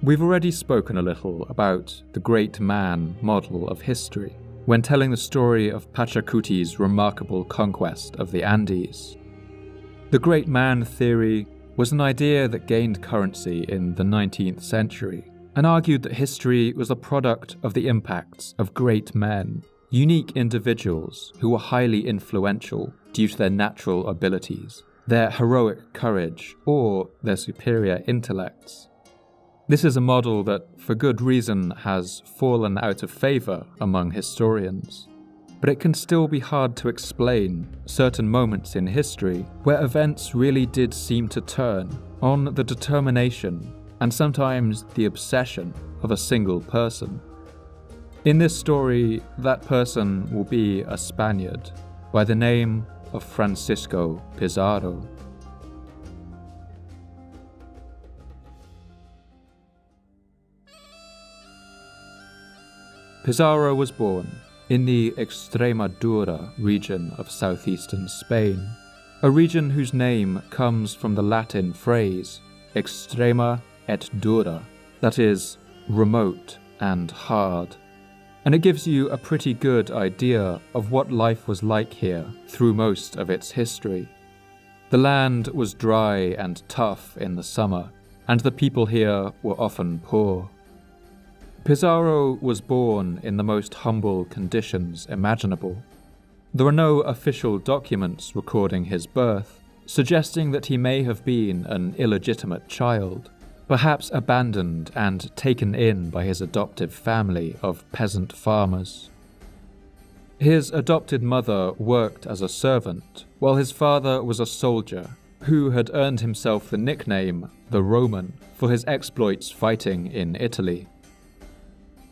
We've already spoken a little about the great man model of history when telling the story of Pachacuti's remarkable conquest of the Andes. The great man theory was an idea that gained currency in the 19th century and argued that history was a product of the impacts of great men, unique individuals who were highly influential due to their natural abilities, their heroic courage, or their superior intellects. This is a model that, for good reason, has fallen out of favour among historians, but it can still be hard to explain certain moments in history where events really did seem to turn on the determination and sometimes the obsession of a single person. In this story, that person will be a Spaniard by the name of Francisco Pizarro. Pizarro was born in the Extremadura region of southeastern Spain, a region whose name comes from the Latin phrase extrema et dura, that is, remote and hard, and it gives you a pretty good idea of what life was like here through most of its history. The land was dry and tough in the summer, and the people here were often poor. Pizarro was born in the most humble conditions imaginable. There are no official documents recording his birth, suggesting that he may have been an illegitimate child, perhaps abandoned and taken in by his adoptive family of peasant farmers. His adopted mother worked as a servant, while his father was a soldier who had earned himself the nickname the Roman for his exploits fighting in Italy.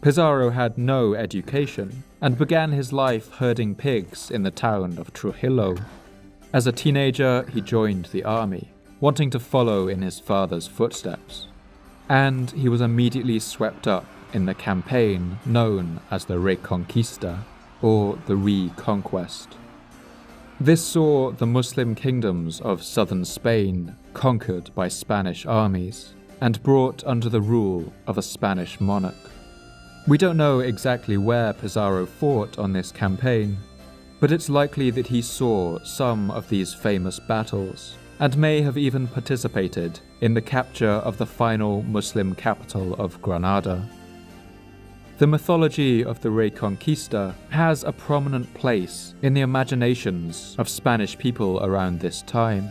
Pizarro had no education and began his life herding pigs in the town of Trujillo. As a teenager, he joined the army, wanting to follow in his father's footsteps, and he was immediately swept up in the campaign known as the Reconquista, or the Reconquest. This saw the Muslim kingdoms of southern Spain conquered by Spanish armies and brought under the rule of a Spanish monarch. We don't know exactly where Pizarro fought on this campaign, but it's likely that he saw some of these famous battles, and may have even participated in the capture of the final Muslim capital of Granada. The mythology of the Reconquista has a prominent place in the imaginations of Spanish people around this time,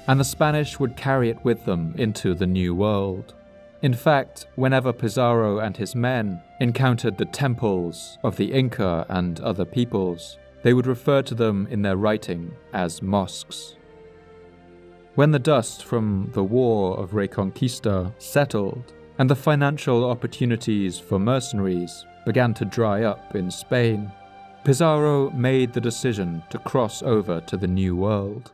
and the Spanish would carry it with them into the New World. In fact, whenever Pizarro and his men encountered the temples of the Inca and other peoples, they would refer to them in their writing as mosques. When the dust from the War of Reconquista settled, and the financial opportunities for mercenaries began to dry up in Spain, Pizarro made the decision to cross over to the New World.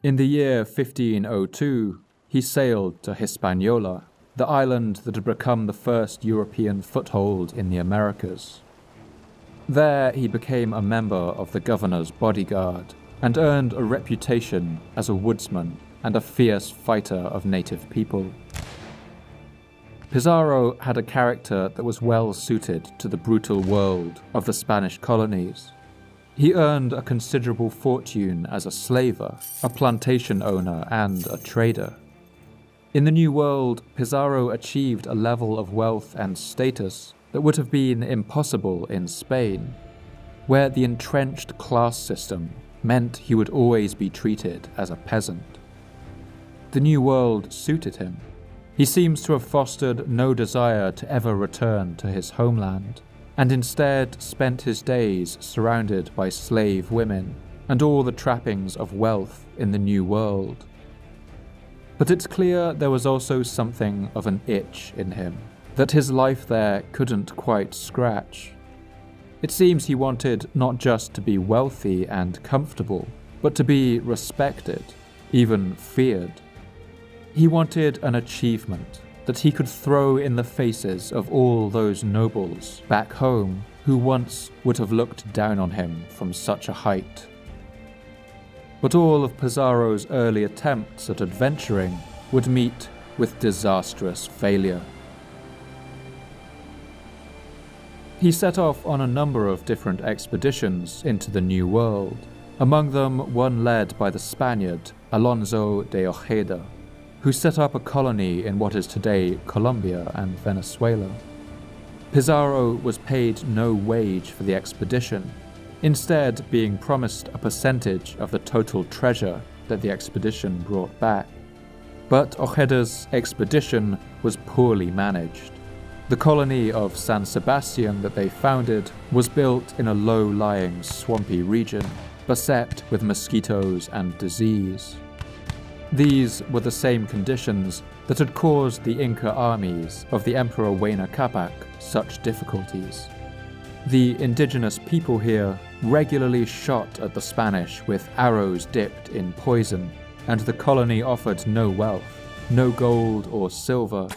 In the year 1502, he sailed to Hispaniola, the island that had become the first European foothold in the Americas. There he became a member of the governor's bodyguard and earned a reputation as a woodsman and a fierce fighter of native people. Pizarro had a character that was well suited to the brutal world of the Spanish colonies. He earned a considerable fortune as a slaver, a plantation owner, and a trader. In the New World, Pizarro achieved a level of wealth and status that would have been impossible in Spain, where the entrenched class system meant he would always be treated as a peasant. The New World suited him. He seems to have fostered no desire to ever return to his homeland, and instead spent his days surrounded by slave women and all the trappings of wealth in the New World. But it's clear there was also something of an itch in him that his life there couldn't quite scratch. It seems he wanted not just to be wealthy and comfortable, but to be respected, even feared. He wanted an achievement that he could throw in the faces of all those nobles back home who once would have looked down on him from such a height. But all of Pizarro's early attempts at adventuring would meet with disastrous failure. He set off on a number of different expeditions into the New World, among them one led by the Spaniard Alonso de Ojeda, who set up a colony in what is today Colombia and Venezuela. Pizarro was paid no wage for the expedition, instead being promised a percentage of the total treasure that the expedition brought back. But Ojeda's expedition was poorly managed. The colony of San Sebastian that they founded was built in a low-lying, swampy region, beset with mosquitoes and disease. These were the same conditions that had caused the Inca armies of the Emperor Huayna Capac such difficulties. The indigenous people here regularly shot at the Spanish with arrows dipped in poison, and the colony offered no wealth, no gold or silver,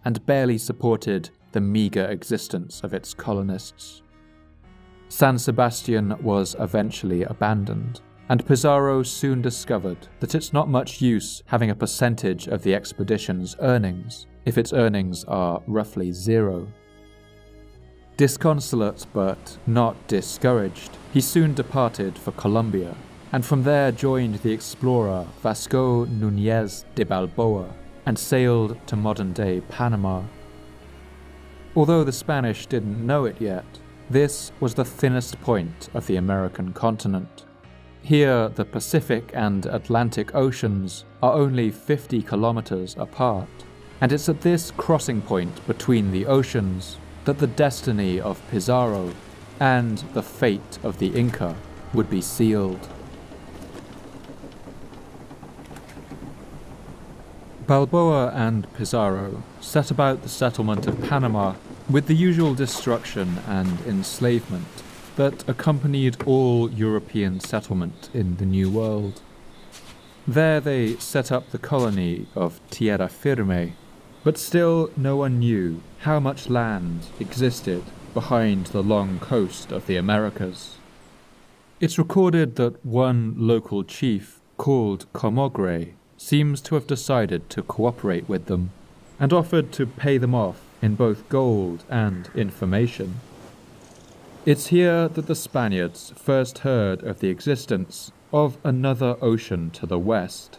and barely supported the meager existence of its colonists. San Sebastian was eventually abandoned, and Pizarro soon discovered that it's not much use having a percentage of the expedition's earnings if its earnings are roughly zero. Disconsolate but not discouraged, he soon departed for Colombia, and from there joined the explorer Vasco Núñez de Balboa and sailed to modern-day Panama. Although the Spanish didn't know it yet, this was the thinnest point of the American continent. Here, the Pacific and Atlantic Oceans are only 50 kilometers apart, and it's at this crossing point between the oceans that the destiny of Pizarro and the fate of the Inca would be sealed. Balboa and Pizarro set about the settlement of Panama with the usual destruction and enslavement that accompanied all European settlement in the New World. There they set up the colony of Tierra Firme, but still no one knew how much land existed behind the long coast of the Americas. It's recorded that one local chief, called Comogre, seems to have decided to cooperate with them, and offered to pay them off in both gold and information. It's here that the Spaniards first heard of the existence of another ocean to the west,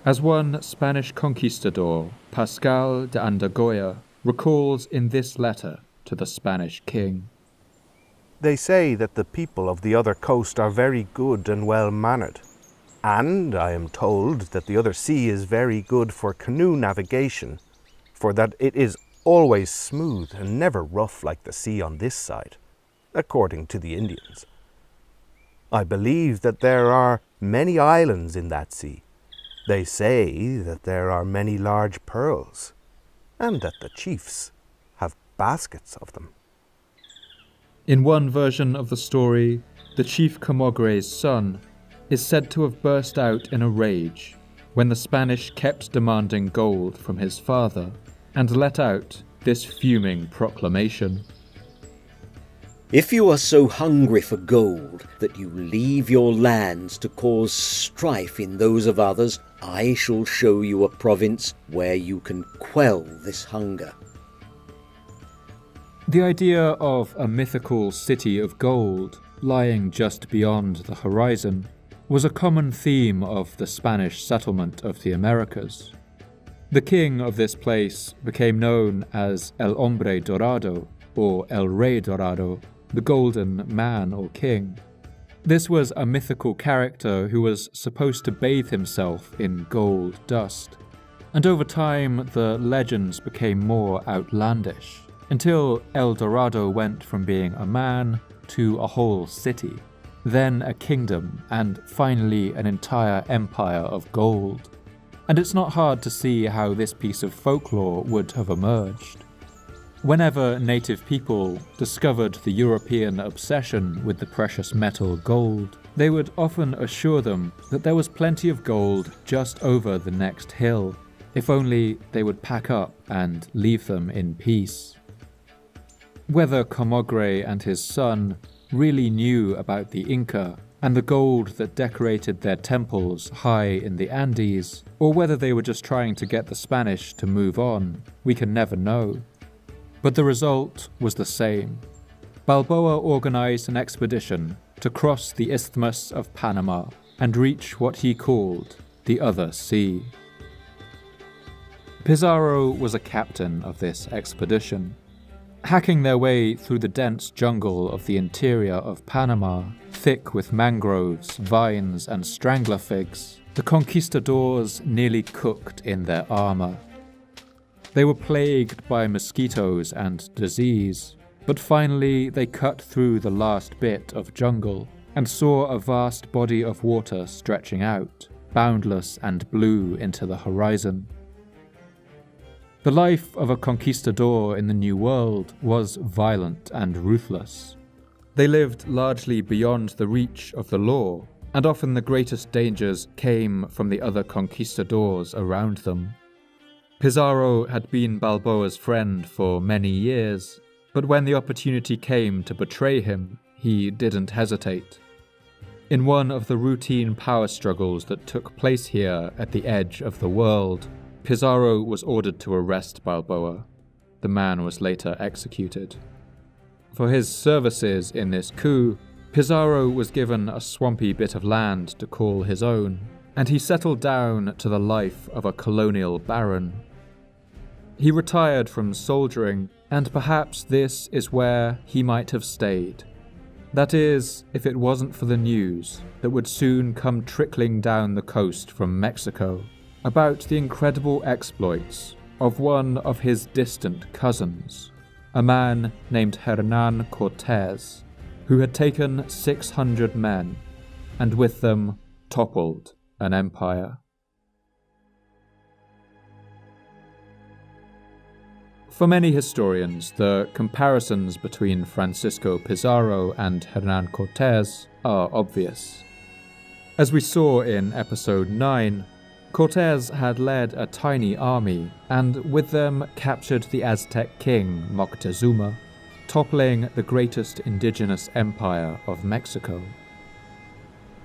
as one Spanish conquistador, Pascal de Andagoya, recalls in this letter to the Spanish king. They say that the people of the other coast are very good and well-mannered, and I am told that the other sea is very good for canoe navigation, for that it is always smooth and never rough like the sea on this side, according to the Indians. I believe that there are many islands in that sea. They say that there are many large pearls, and that the chiefs have baskets of them. In one version of the story, the chief Comogre's son is said to have burst out in a rage when the Spanish kept demanding gold from his father, and let out this fuming proclamation. If you are so hungry for gold that you leave your lands to cause strife in those of others, I shall show you a province where you can quell this hunger. The idea of a mythical city of gold lying just beyond the horizon was a common theme of the Spanish settlement of the Americas. The king of this place became known as El Hombre Dorado, or El Rey Dorado, the Golden Man or King. This was a mythical character who was supposed to bathe himself in gold dust, and over time the legends became more outlandish, until El Dorado went from being a man to a whole city, then a kingdom, and finally an entire empire of gold. And it's not hard to see how this piece of folklore would have emerged. Whenever native people discovered the European obsession with the precious metal gold, they would often assure them that there was plenty of gold just over the next hill, if only they would pack up and leave them in peace. Whether Comogre and his son really knew about the Inca and the gold that decorated their temples high in the Andes, or whether they were just trying to get the Spanish to move on, we can never know. But the result was the same. Balboa organized an expedition to cross the Isthmus of Panama and reach what he called the Other Sea. Pizarro was a captain of this expedition. Hacking their way through the dense jungle of the interior of Panama, thick with mangroves, vines, and strangler figs, the conquistadors nearly cooked in their armor. They were plagued by mosquitoes and disease, but finally they cut through the last bit of jungle and saw a vast body of water stretching out, boundless and blue into the horizon. The life of a conquistador in the New World was violent and ruthless. They lived largely beyond the reach of the law, and often the greatest dangers came from the other conquistadors around them. Pizarro had been Balboa's friend for many years, but when the opportunity came to betray him, he didn't hesitate. In one of the routine power struggles that took place here at the edge of the world, Pizarro was ordered to arrest Balboa. The man was later executed. For his services in this coup, Pizarro was given a swampy bit of land to call his own, and he settled down to the life of a colonial baron. He retired from soldiering, and perhaps this is where he might have stayed. That is, if it wasn't for the news that would soon come trickling down the coast from Mexico about the incredible exploits of one of his distant cousins, a man named Hernán Cortés, who had taken 600 men, and with them toppled an empire. For many historians, the comparisons between Francisco Pizarro and Hernán Cortés are obvious. As we saw in episode 9, Cortés had led a tiny army and with them captured the Aztec king Moctezuma, toppling the greatest indigenous empire of Mexico.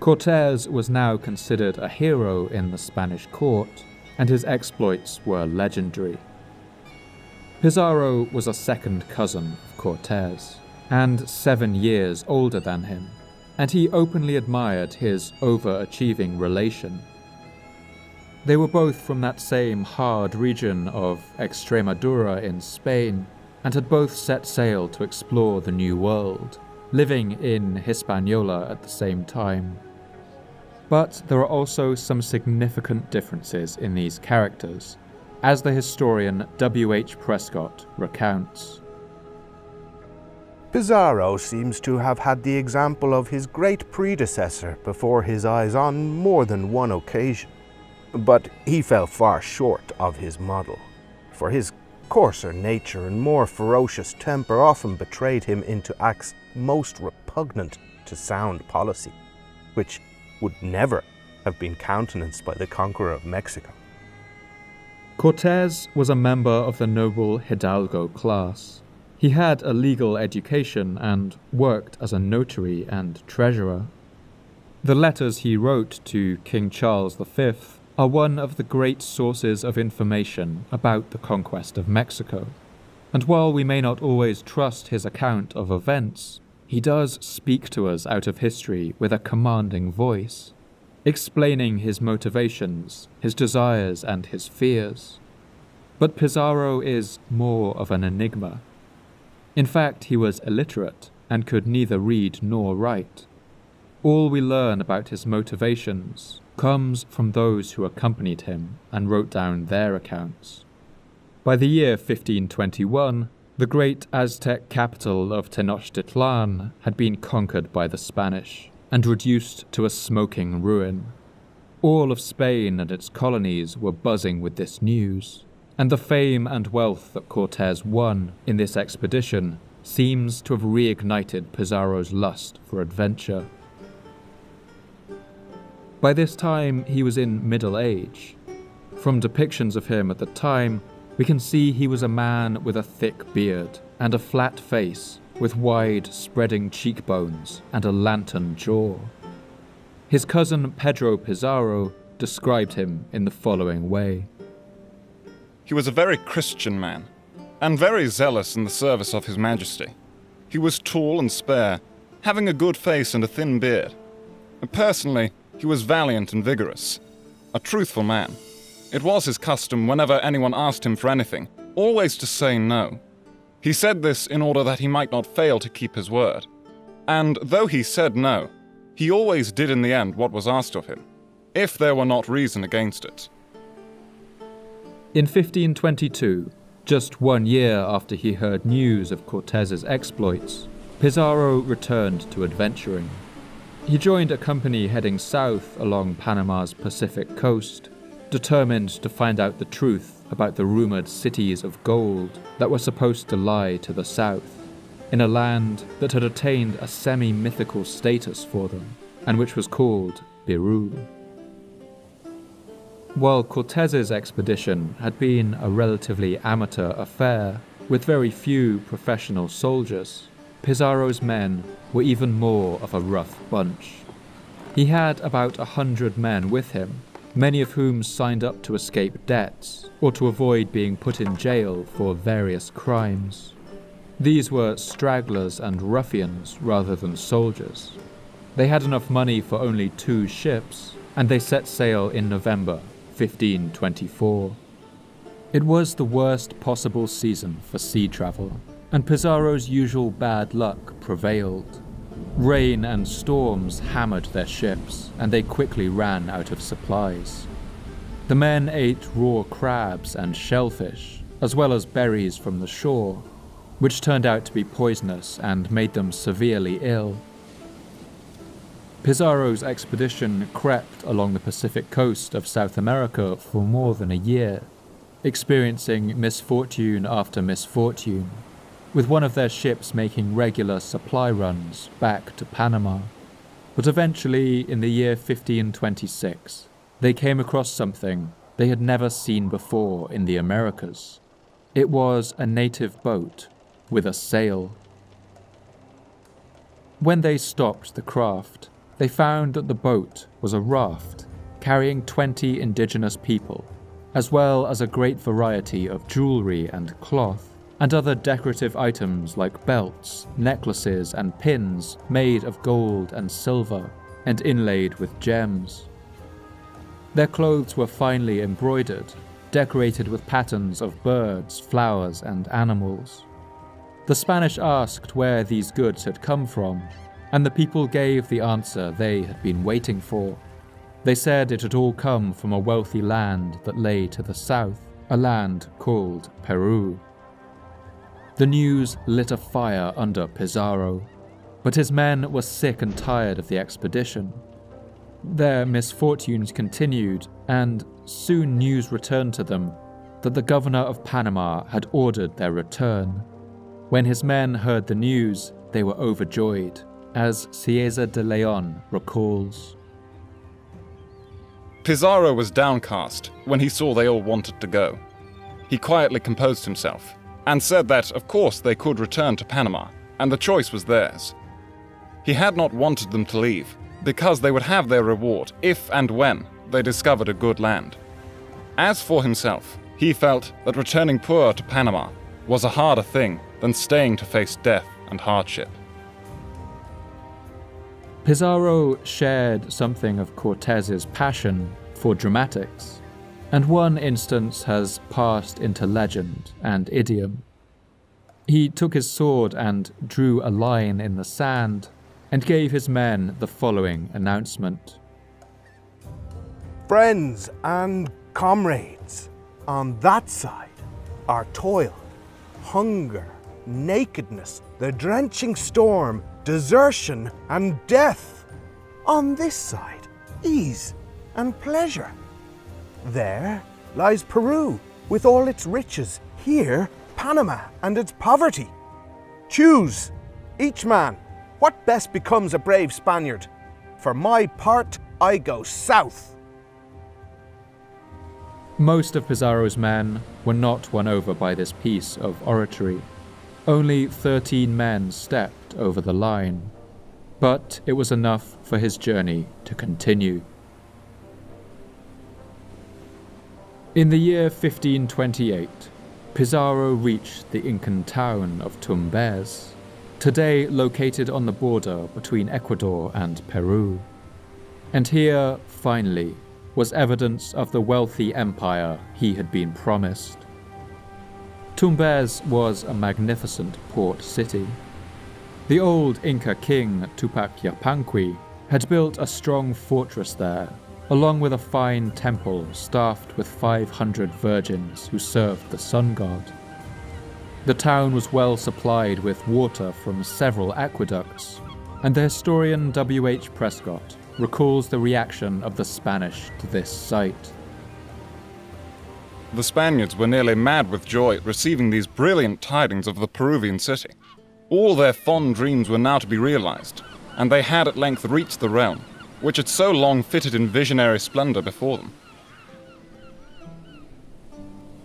Cortés was now considered a hero in the Spanish court, and his exploits were legendary. Pizarro was a second cousin of Cortés, and 7 years older than him, and he openly admired his overachieving relation. They were both from that same hard region of Extremadura in Spain, and had both set sail to explore the New World, living in Hispaniola at the same time. But there are also some significant differences in these characters, as the historian W.H. Prescott recounts. Pizarro seems to have had the example of his great predecessor before his eyes on more than one occasion. But he fell far short of his model, for his coarser nature and more ferocious temper often betrayed him into acts most repugnant to sound policy, which would never have been countenanced by the conqueror of Mexico. Cortés was a member of the noble Hidalgo class. He had a legal education and worked as a notary and treasurer. The letters he wrote to King Charles V are one of the great sources of information about the conquest of Mexico, and while we may not always trust his account of events, he does speak to us out of history with a commanding voice, explaining his motivations, his desires, and his fears. But Pizarro is more of an enigma. In fact, he was illiterate and could neither read nor write. All we learn about his motivations comes from those who accompanied him and wrote down their accounts. By the year 1521, the great Aztec capital of Tenochtitlan had been conquered by the Spanish and reduced to a smoking ruin. All of Spain and its colonies were buzzing with this news, and the fame and wealth that Cortés won in this expedition seems to have reignited Pizarro's lust for adventure. By this time, he was in middle age. From depictions of him at the time, we can see he was a man with a thick beard and a flat face with wide, spreading cheekbones and a lantern jaw. His cousin Pedro Pizarro described him in the following way. He was a very Christian man, and very zealous in the service of His Majesty. He was tall and spare, having a good face and a thin beard. Personally, he was valiant and vigorous, a truthful man. It was his custom, whenever anyone asked him for anything, always to say no. He said this in order that he might not fail to keep his word. And though he said no, he always did in the end what was asked of him, if there were not reason against it. In 1522, just 1 year after he heard news of Cortez's exploits, Pizarro returned to adventuring. He joined a company heading south along Panama's Pacific coast, determined to find out the truth about the rumored cities of gold that were supposed to lie to the south, in a land that had attained a semi-mythical status for them, and which was called Peru. While Cortez's expedition had been a relatively amateur affair, with very few professional soldiers, Pizarro's men were even more of a rough bunch. He had about 100 men with him, many of whom signed up to escape debts or to avoid being put in jail for various crimes. These were stragglers and ruffians rather than soldiers. They had enough money for only 2 ships, and they set sail in November 1524. It was the worst possible season for sea travel, and Pizarro's usual bad luck prevailed. Rain and storms hammered their ships, and they quickly ran out of supplies. The men ate raw crabs and shellfish, as well as berries from the shore, which turned out to be poisonous and made them severely ill. Pizarro's expedition crept along the Pacific coast of South America for more than a year, experiencing misfortune after misfortune, with one of their ships making regular supply runs back to Panama. But eventually, in the year 1526, they came across something they had never seen before in the Americas. It was a native boat with a sail. When they stopped the craft, they found that the boat was a raft carrying 20 indigenous people, as well as a great variety of jewelry and cloth, and other decorative items like belts, necklaces, and pins made of gold and silver, and inlaid with gems. Their clothes were finely embroidered, decorated with patterns of birds, flowers, and animals. The Spanish asked where these goods had come from, and the people gave the answer they had been waiting for. They said it had all come from a wealthy land that lay to the south, a land called Peru. The news lit a fire under Pizarro, but his men were sick and tired of the expedition. Their misfortunes continued, and soon news returned to them that the governor of Panama had ordered their return. When his men heard the news, they were overjoyed, as Cieza de Leon recalls. Pizarro was downcast when he saw they all wanted to go. He quietly composed himself, and said that, of course, they could return to Panama, and the choice was theirs. He had not wanted them to leave, because they would have their reward if and when they discovered a good land. As for himself, he felt that returning poor to Panama was a harder thing than staying to face death and hardship. Pizarro shared something of Cortez's passion for dramatics, and one instance has passed into legend and idiom. He took his sword and drew a line in the sand and gave his men the following announcement. Friends and comrades, on that side are toil, hunger, nakedness, the drenching storm, desertion and death. On this side, ease and pleasure. There lies Peru with all its riches. Here, Panama and its poverty. Choose, each man, what best becomes a brave Spaniard. For my part, I go south. Most of Pizarro's men were not won over by this piece of oratory. Only 13 men stepped over the line. but it was enough for his journey to continue. In the year 1528, Pizarro reached the Incan town of Tumbes, today located on the border between Ecuador and Peru. And here, finally, was evidence of the wealthy empire he had been promised. Tumbes was a magnificent port city. The old Inca king Tupac Yupanqui had built a strong fortress there, along with a fine temple staffed with 500 virgins who served the sun god. The town was well supplied with water from several aqueducts, and the historian W.H. Prescott recalls the reaction of the Spanish to this sight. The Spaniards were nearly mad with joy at receiving these brilliant tidings of the Peruvian city. All their fond dreams were now to be realized, and they had at length reached the realm, which had so long fitted in visionary splendor before them.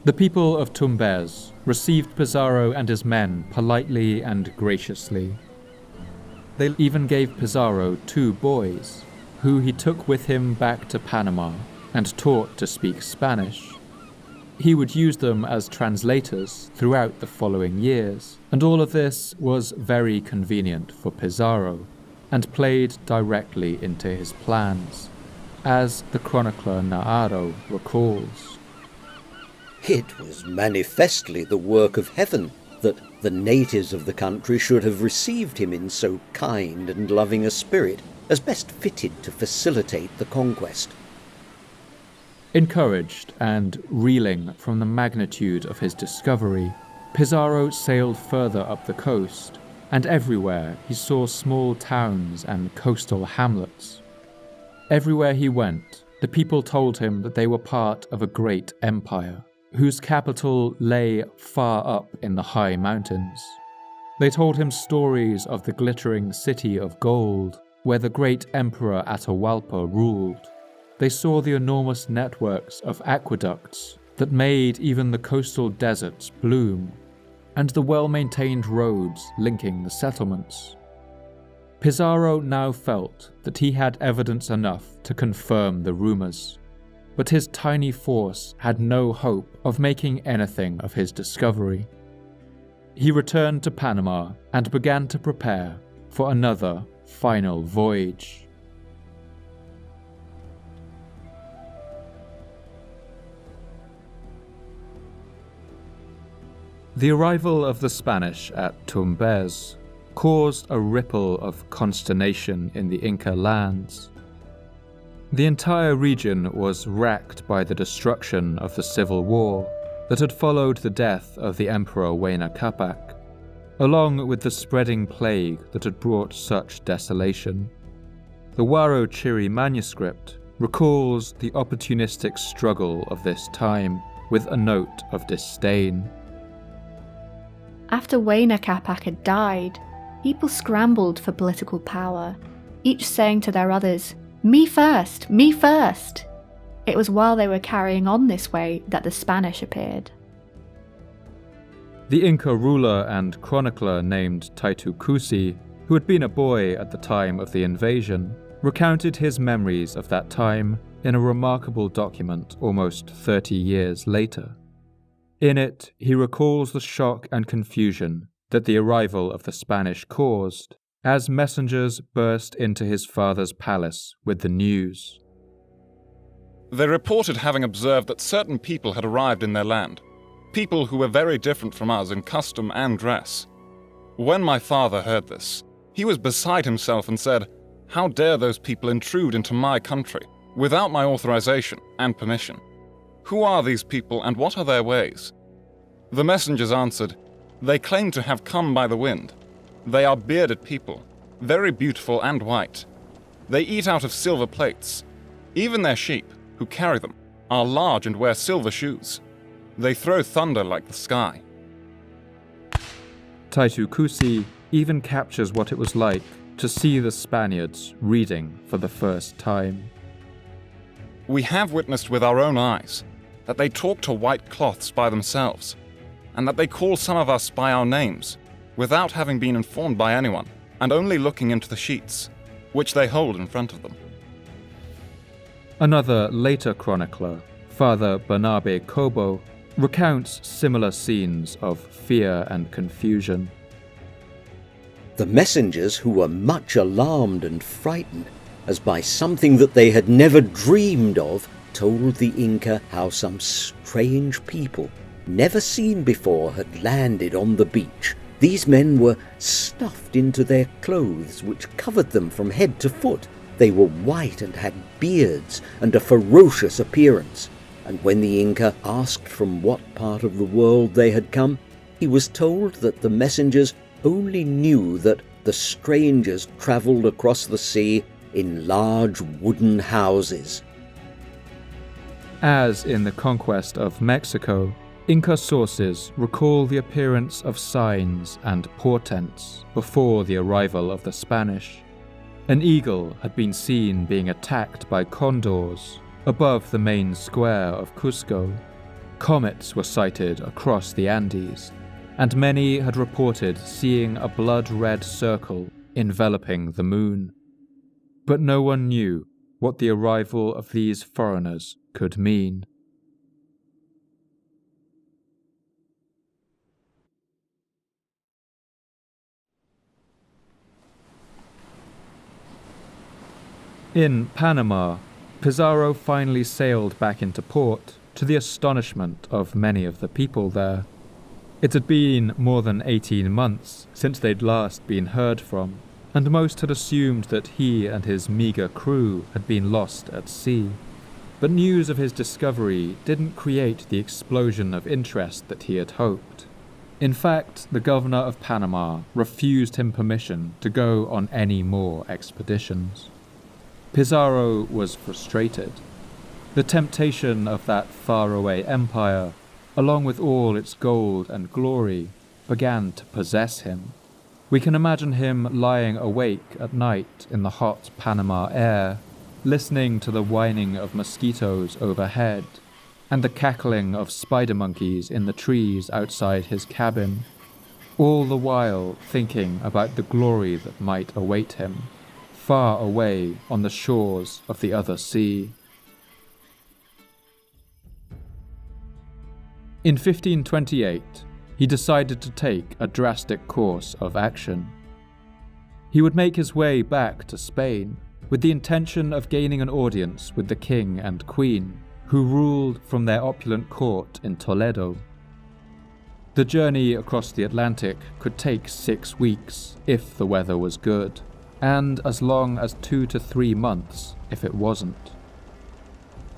The people of Tumbes received Pizarro and his men politely and graciously. They even gave Pizarro 2 boys, who he took with him back to Panama and taught to speak Spanish. He would use them as translators throughout the following years, and all of this was very convenient for Pizarro, and played directly into his plans, as the chronicler Naaro recalls. It was manifestly the work of heaven that the natives of the country should have received him in so kind and loving a spirit as best fitted to facilitate the conquest. Encouraged and reeling from the magnitude of his discovery, Pizarro sailed further up the coast, and everywhere he saw small towns and coastal hamlets. Everywhere he went, the people told him that they were part of a great empire, whose capital lay far up in the high mountains. They told him stories of the glittering city of gold, where the great Emperor Atahualpa ruled. They saw the enormous networks of aqueducts that made even the coastal deserts bloom, and the well-maintained roads linking the settlements. Pizarro now felt that he had evidence enough to confirm the rumors, but his tiny force had no hope of making anything of his discovery. He returned to Panama and began to prepare for another final voyage. The arrival of the Spanish at Tumbes caused a ripple of consternation in the Inca lands. The entire region was racked by the destruction of the civil war that had followed the death of the Emperor Huayna Capac, along with the spreading plague that had brought such desolation. The Huarochiri manuscript recalls the opportunistic struggle of this time with a note of disdain. After Huayna Capac had died, people scrambled for political power, each saying to their others, "Me first! Me first!" It was while they were carrying on this way that the Spanish appeared. The Inca ruler and chronicler named Taitu Cusi, who had been a boy at the time of the invasion, recounted his memories of that time in a remarkable document almost 30 years later. In it, he recalls the shock and confusion that the arrival of the Spanish caused as messengers burst into his father's palace with the news. They reported having observed that certain people had arrived in their land, people who were very different from us in custom and dress. When my father heard this, he was beside himself and said, "How dare those people intrude into my country without my authorization and permission? Who are these people and what are their ways?" The messengers answered, "They claim to have come by the wind. They are bearded people, very beautiful and white. They eat out of silver plates. Even their sheep, who carry them, are large and wear silver shoes. They throw thunder like the sky." Taitu Cusi even captures what it was like to see the Spaniards reading for the first time. "We have witnessed with our own eyes that they talk to white cloths by themselves, and that they call some of us by our names, without having been informed by anyone. and only looking into the sheets, which they hold in front of them. Another later chronicler, Father Bernabe Kobo, recounts similar scenes of fear and confusion. The messengers, who were much alarmed and frightened, as by something that they had never dreamed of, told the Inca how some strange people, never seen before, had landed on the beach. These men were stuffed into their clothes, which covered them from head to foot. They were white and had beards and a ferocious appearance. And when the Inca asked from what part of the world they had come, he was told that the messengers only knew that the strangers travelled across the sea in large wooden houses. As in the conquest of Mexico, Inca sources recall the appearance of signs and portents before the arrival of the Spanish. An eagle had been seen being attacked by condors above the main square of Cusco. Comets were sighted across the Andes, and many had reported seeing a blood-red circle enveloping the moon. But no one knew what the arrival of these foreigners could mean. In Panama, Pizarro finally sailed back into port, to the astonishment of many of the people there. It had been more than 18 months since they'd last been heard from, and most had assumed that he and his meagre crew had been lost at sea. But news of his discovery didn't create the explosion of interest that he had hoped. In fact, the governor of Panama refused him permission to go on any more expeditions. Pizarro was frustrated. The temptation of that faraway empire, along with all its gold and glory, began to possess him. We can imagine him lying awake at night in the hot Panama air, listening to the whining of mosquitoes overhead and the cackling of spider monkeys in the trees outside his cabin, all the while thinking about the glory that might await him, far away on the shores of the other sea. In 1528, he decided to take a drastic course of action. He would make his way back to Spain with the intention of gaining an audience with the king and queen, who ruled from their opulent court in Toledo. The journey across the Atlantic could take 6 weeks if the weather was good, and as long as 2 to 3 months if it wasn't.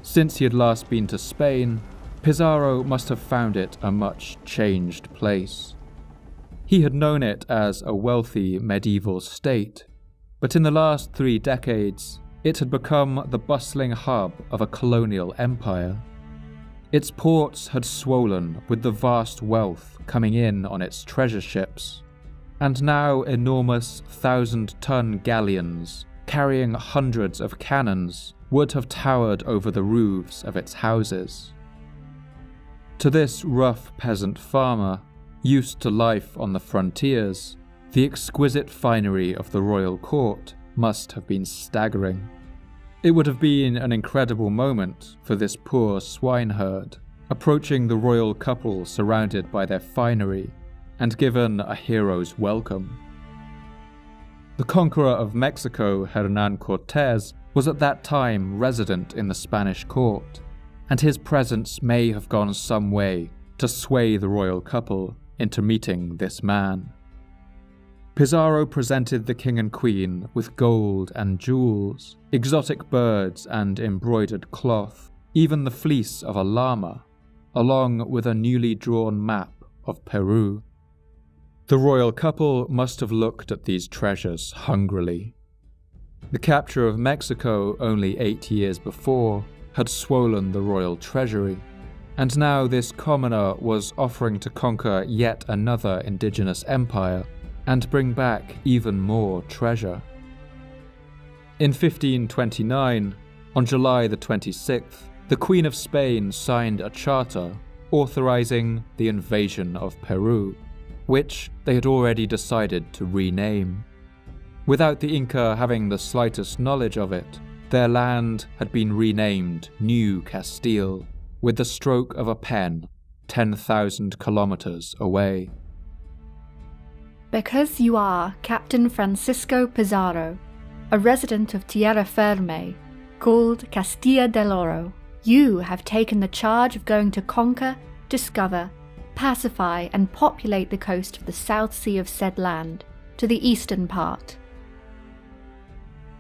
Since he had last been to Spain, Pizarro must have found it a much changed place. He had known it as a wealthy medieval state, but in the last 3 decades, it had become the bustling hub of a colonial empire. Its ports had swollen with the vast wealth coming in on its treasure ships, and now enormous 1,000-ton galleons carrying hundreds of cannons would have towered over the roofs of its houses. To this rough peasant farmer, used to life on the frontiers, the exquisite finery of the royal court must have been staggering. It would have been an incredible moment for this poor swineherd, approaching the royal couple surrounded by their finery and given a hero's welcome. The conqueror of Mexico, Hernán Cortés, was at that time resident in the Spanish court, and his presence may have gone some way to sway the royal couple into meeting this man. Pizarro presented the king and queen with gold and jewels, exotic birds and embroidered cloth, even the fleece of a llama, along with a newly drawn map of Peru. The royal couple must have looked at these treasures hungrily. The capture of Mexico only 8 years before had swollen the royal treasury, and now this commoner was offering to conquer yet another indigenous empire and bring back even more treasure. In 1529, on July the 26th, the Queen of Spain signed a charter authorizing the invasion of Peru, which they had already decided to rename. Without the Inca having the slightest knowledge of it, their land had been renamed New Castile, with the stroke of a pen, 10,000 kilometers away. Because you are Captain Francisco Pizarro, a resident of Tierra Firme, called Castilla del Oro, you have taken the charge of going to conquer, discover, pacify and populate the coast of the South Sea of said land, to the eastern part.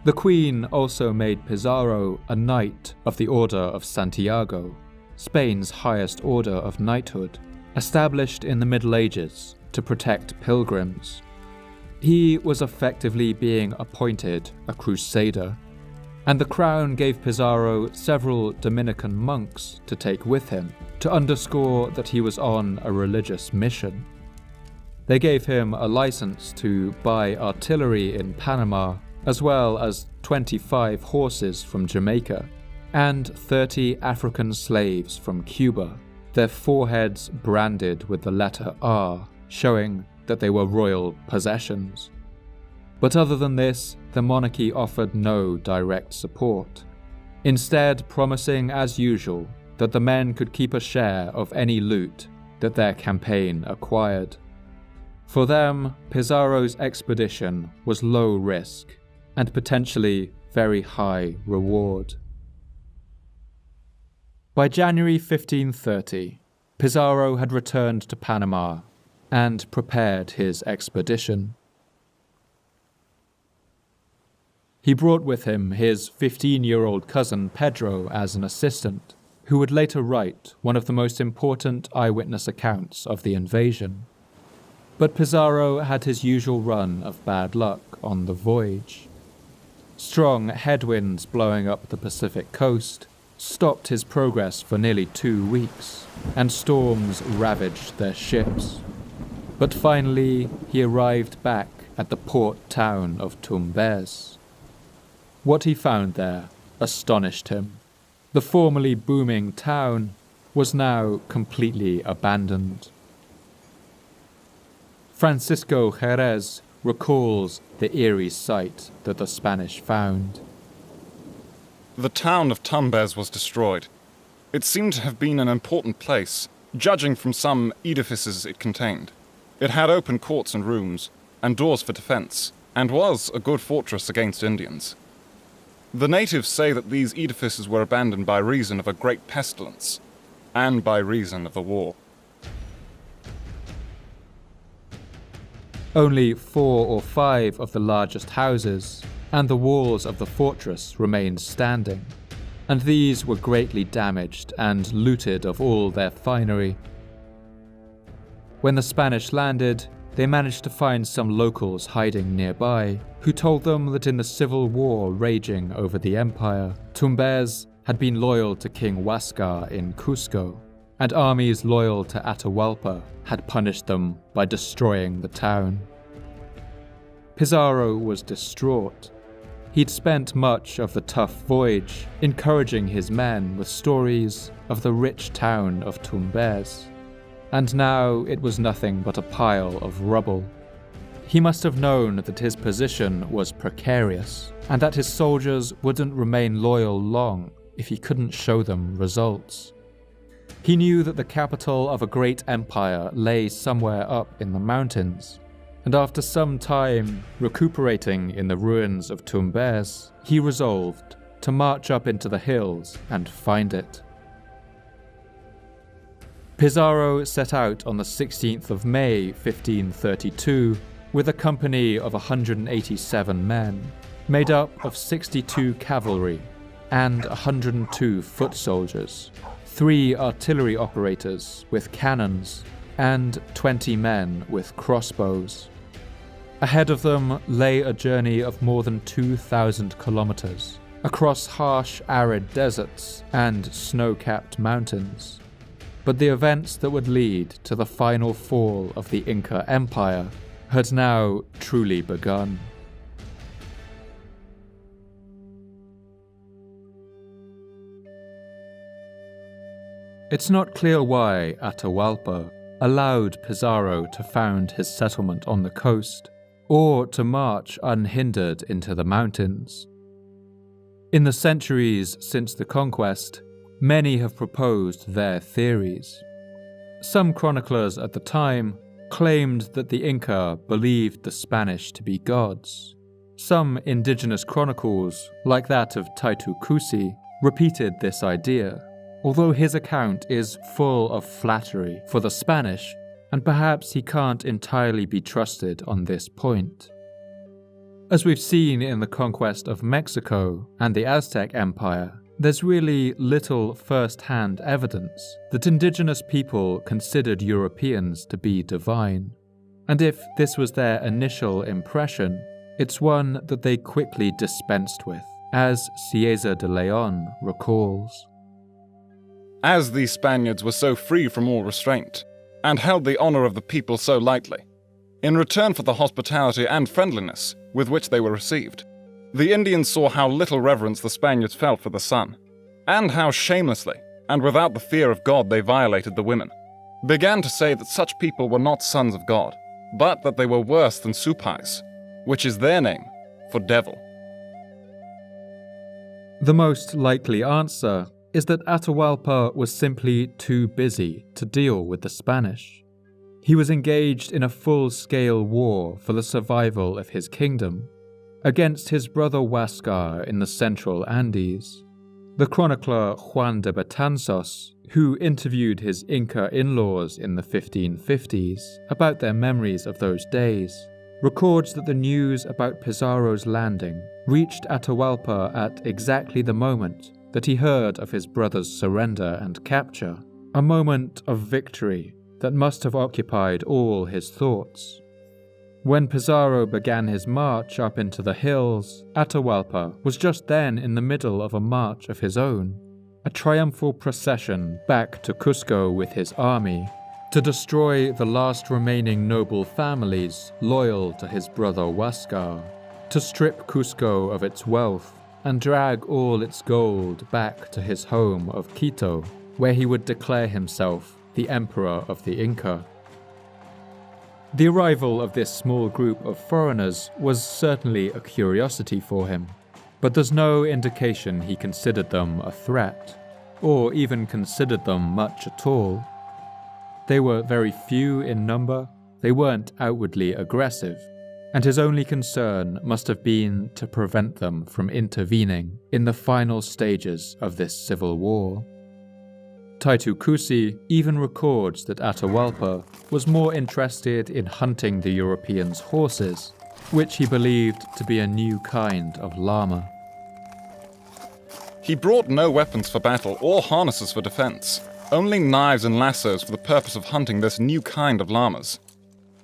The Queen also made Pizarro a Knight of the Order of Santiago, Spain's highest order of knighthood, established in the Middle Ages to protect pilgrims. He was effectively being appointed a crusader, and the crown gave Pizarro several Dominican monks to take with him to underscore that he was on a religious mission. They gave him a license to buy artillery in Panama, as well as 25 horses from Jamaica, and 30 African slaves from Cuba, their foreheads branded with the letter R, showing that they were royal possessions. But other than this, the monarchy offered no direct support, instead promising as usual that the men could keep a share of any loot that their campaign acquired. For them, Pizarro's expedition was low risk and potentially very high reward. By January 1530, Pizarro had returned to Panama and prepared his expedition. He brought with him his 15-year-old cousin Pedro as an assistant, who would later write one of the most important eyewitness accounts of the invasion. But Pizarro had his usual run of bad luck on the voyage. Strong headwinds blowing up the Pacific coast stopped his progress for nearly 2 weeks, and storms ravaged their ships. But finally, he arrived back at the port town of Tumbes. What he found there astonished him. The formerly booming town was now completely abandoned. Francisco Jerez recalls the eerie sight that the Spanish found. The town of Tumbes was destroyed. It seemed to have been an important place, judging from some edifices it contained. It had open courts and rooms, and doors for defense, and was a good fortress against Indians. The natives say that these edifices were abandoned by reason of a great pestilence, and by reason of a war. Only 4 or 5 of the largest houses and the walls of the fortress remained standing, and these were greatly damaged and looted of all their finery. When the Spanish landed, they managed to find some locals hiding nearby, who told them that in the civil war raging over the empire, Tumbes had been loyal to King Huáscar in Cusco, and armies loyal to Atahualpa had punished them by destroying the town. Pizarro was distraught. He'd spent much of the tough voyage encouraging his men with stories of the rich town of Tumbes, and now it was nothing but a pile of rubble. He must have known that his position was precarious, and that his soldiers wouldn't remain loyal long if he couldn't show them results. He knew that the capital of a great empire lay somewhere up in the mountains, and after some time recuperating in the ruins of Tumbes, he resolved to march up into the hills and find it. Pizarro set out on the 16th of May 1532 with a company of 187 men, made up of 62 cavalry and 102 foot soldiers, 3 artillery operators with cannons, and 20 men with crossbows. Ahead of them lay a journey of more than 2,000 kilometers, across harsh arid deserts and snow-capped mountains. But the events that would lead to the final fall of the Inca Empire had now truly begun. It's not clear why Atahualpa allowed Pizarro to found his settlement on the coast, or to march unhindered into the mountains. In the centuries since the conquest, many have proposed their theories. Some chroniclers at the time claimed that the Inca believed the Spanish to be gods. Some indigenous chronicles, like that of Taitu Cusi, repeated this idea, although his account is full of flattery for the Spanish, and perhaps he can't entirely be trusted on this point. As we've seen in the conquest of Mexico and the Aztec Empire, there's really little first-hand evidence that indigenous people considered Europeans to be divine. And if this was their initial impression, it's one that they quickly dispensed with, as Cieza de Leon recalls. As these Spaniards were so free from all restraint, and held the honor of the people so lightly, in return for the hospitality and friendliness with which they were received, the Indians saw how little reverence the Spaniards felt for the sun, and how shamelessly, and without the fear of God, they violated the women, began to say that such people were not sons of God, but that they were worse than supais, which is their name for devil. The most likely answer is that Atahualpa was simply too busy to deal with the Spanish. He was engaged in a full-scale war for the survival of his kingdom, against his brother Huáscar in the central Andes. The chronicler Juan de Betanzos, who interviewed his Inca in-laws in the 1550s about their memories of those days, records that the news about Pizarro's landing reached Atahualpa at exactly the moment that he heard of his brother's surrender and capture, a moment of victory that must have occupied all his thoughts. When Pizarro began his march up into the hills, Atahualpa was just then in the middle of a march of his own, a triumphal procession back to Cusco with his army, to destroy the last remaining noble families loyal to his brother Huáscar, to strip Cusco of its wealth and drag all its gold back to his home of Quito, where he would declare himself the Emperor of the Inca. The arrival of this small group of foreigners was certainly a curiosity for him, but there's no indication he considered them a threat, or even considered them much at all. They were very few in number, they weren't outwardly aggressive, and his only concern must have been to prevent them from intervening in the final stages of this civil war. Taitu Cusi even records that Atahualpa was more interested in hunting the Europeans' horses, which he believed to be a new kind of llama. He brought no weapons for battle or harnesses for defense, only knives and lassos for the purpose of hunting this new kind of llamas.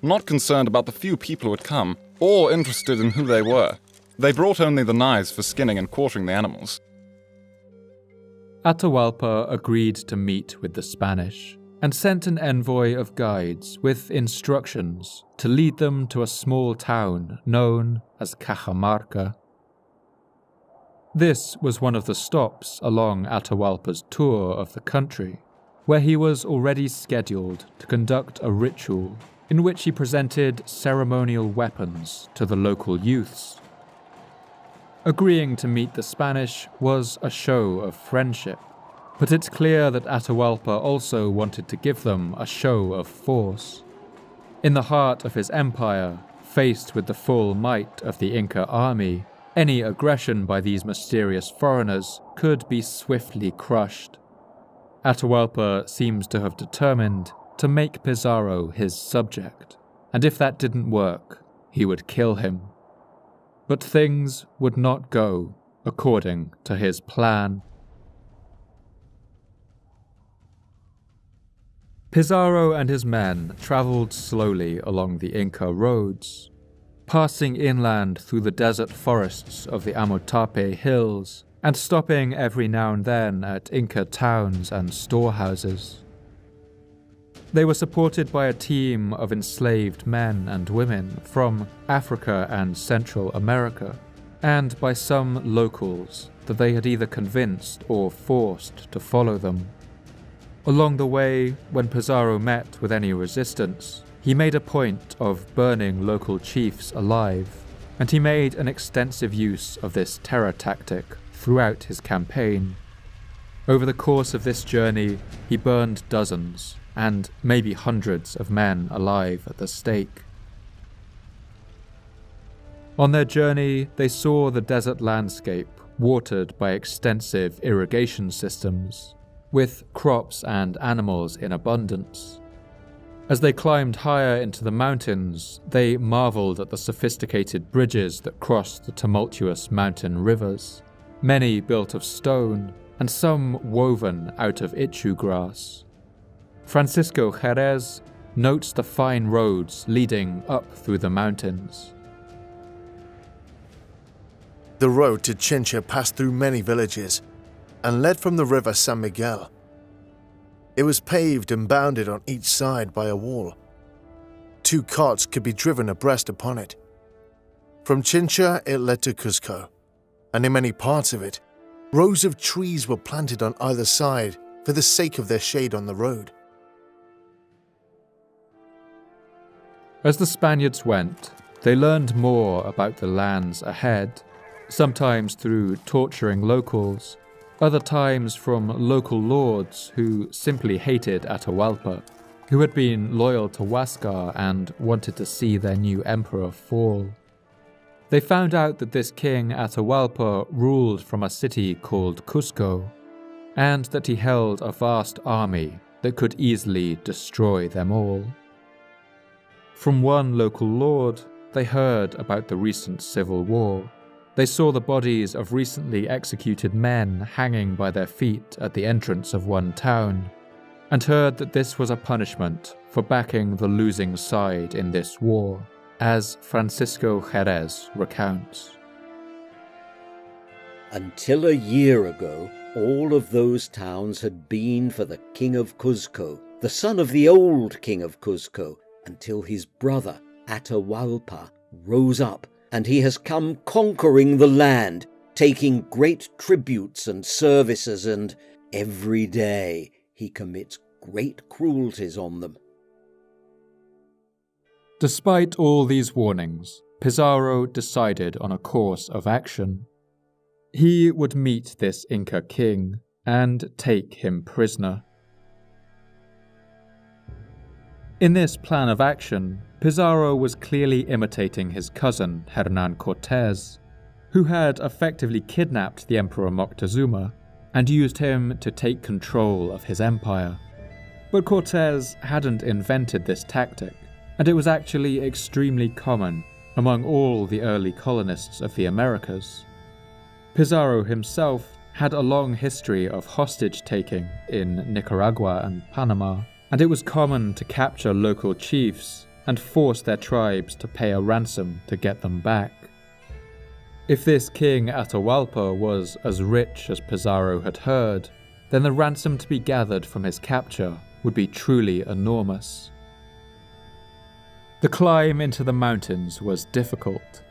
Not concerned about the few people who had come, or interested in who they were, they brought only the knives for skinning and quartering the animals. Atahualpa agreed to meet with the Spanish and sent an envoy of guides with instructions to lead them to a small town known as Cajamarca. This was one of the stops along Atahualpa's tour of the country, where he was already scheduled to conduct a ritual in which he presented ceremonial weapons to the local youths. Agreeing to meet the Spanish was a show of friendship, but it's clear that Atahualpa also wanted to give them a show of force. In the heart of his empire, faced with the full might of the Inca army, any aggression by these mysterious foreigners could be swiftly crushed. Atahualpa seems to have determined to make Pizarro his subject, and if that didn't work, he would kill him. But things would not go according to his plan. Pizarro and his men travelled slowly along the Inca roads, passing inland through the desert forests of the Amotape hills and stopping every now and then at Inca towns and storehouses. They were supported by a team of enslaved men and women from Africa and Central America, and by some locals that they had either convinced or forced to follow them. Along the way, when Pizarro met with any resistance, he made a point of burning local chiefs alive, and he made an extensive use of this terror tactic throughout his campaign. Over the course of this journey, he burned dozens, and maybe hundreds of men alive at the stake. On their journey, they saw the desert landscape watered by extensive irrigation systems, with crops and animals in abundance. As they climbed higher into the mountains, they marveled at the sophisticated bridges that crossed the tumultuous mountain rivers, many built of stone, and some woven out of ichu grass. Francisco Jerez notes the fine roads leading up through the mountains. The road to Chincha passed through many villages and led from the river San Miguel. It was paved and bounded on each side by a wall. 2 carts could be driven abreast upon it. From Chincha it led to Cuzco, and in many parts of it, rows of trees were planted on either side for the sake of their shade on the road. As the Spaniards went, they learned more about the lands ahead, sometimes through torturing locals, other times from local lords who simply hated Atahualpa, who had been loyal to Huáscar and wanted to see their new emperor fall. They found out that this king Atahualpa ruled from a city called Cusco, and that he held a vast army that could easily destroy them all. From one local lord, they heard about the recent civil war. They saw the bodies of recently executed men hanging by their feet at the entrance of one town, and heard that this was a punishment for backing the losing side in this war, as Francisco Jerez recounts. Until a year ago, all of those towns had been for the king of Cuzco, the son of the old king of Cuzco, until his brother Atahualpa rose up, and he has come conquering the land, taking great tributes and services, and every day he commits great cruelties on them. Despite all these warnings, Pizarro decided on a course of action. He would meet this Inca king and take him prisoner. In this plan of action, Pizarro was clearly imitating his cousin Hernán Cortés, who had effectively kidnapped the Emperor Moctezuma and used him to take control of his empire. But Cortés hadn't invented this tactic, and it was actually extremely common among all the early colonists of the Americas. Pizarro himself had a long history of hostage-taking in Nicaragua and Panama, and it was common to capture local chiefs and force their tribes to pay a ransom to get them back. If this king Atahualpa was as rich as Pizarro had heard, then the ransom to be gathered from his capture would be truly enormous. The climb into the mountains was difficult.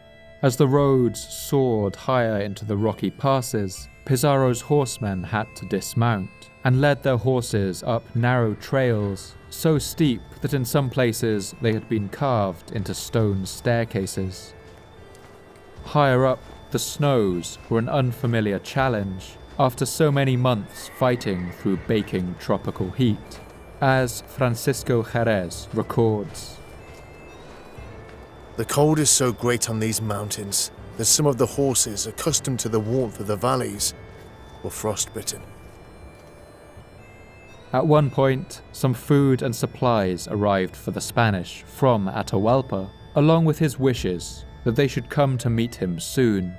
As the roads soared higher into the rocky passes, Pizarro's horsemen had to dismount and led their horses up narrow trails so steep that in some places they had been carved into stone staircases. Higher up, the snows were an unfamiliar challenge after so many months fighting through baking tropical heat, as Francisco Jerez records. The cold is so great on these mountains that some of the horses, accustomed to the warmth of the valleys, were frostbitten. At one point, some food and supplies arrived for the Spanish from Atahualpa, along with his wishes that they should come to meet him soon.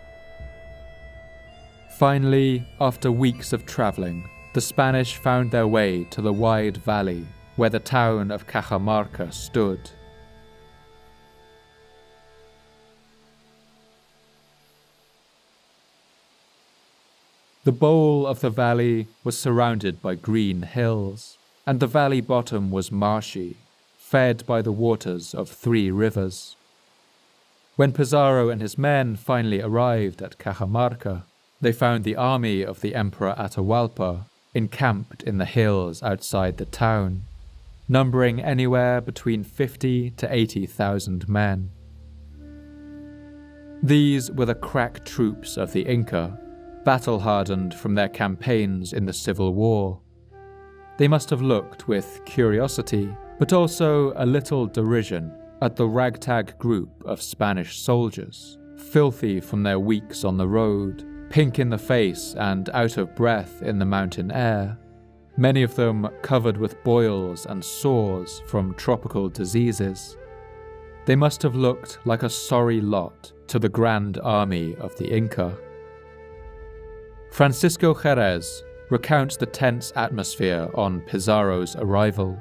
Finally, after weeks of traveling, the Spanish found their way to the wide valley where the town of Cajamarca stood. The bowl of the valley was surrounded by green hills, and the valley bottom was marshy, fed by the waters of 3 rivers. When Pizarro and his men finally arrived at Cajamarca, they found the army of the Emperor Atahualpa encamped in the hills outside the town. numbering anywhere between 50 to 80,000 men. These were the crack troops of the Inca, battle-hardened from their campaigns in the Civil War. They must have looked with curiosity, but also a little derision, at the ragtag group of Spanish soldiers, filthy from their weeks on the road, pink in the face and out of breath in the mountain air, many of them covered with boils and sores from tropical diseases. They must have looked like a sorry lot to the grand army of the Inca. Francisco Jerez recounts the tense atmosphere on Pizarro's arrival.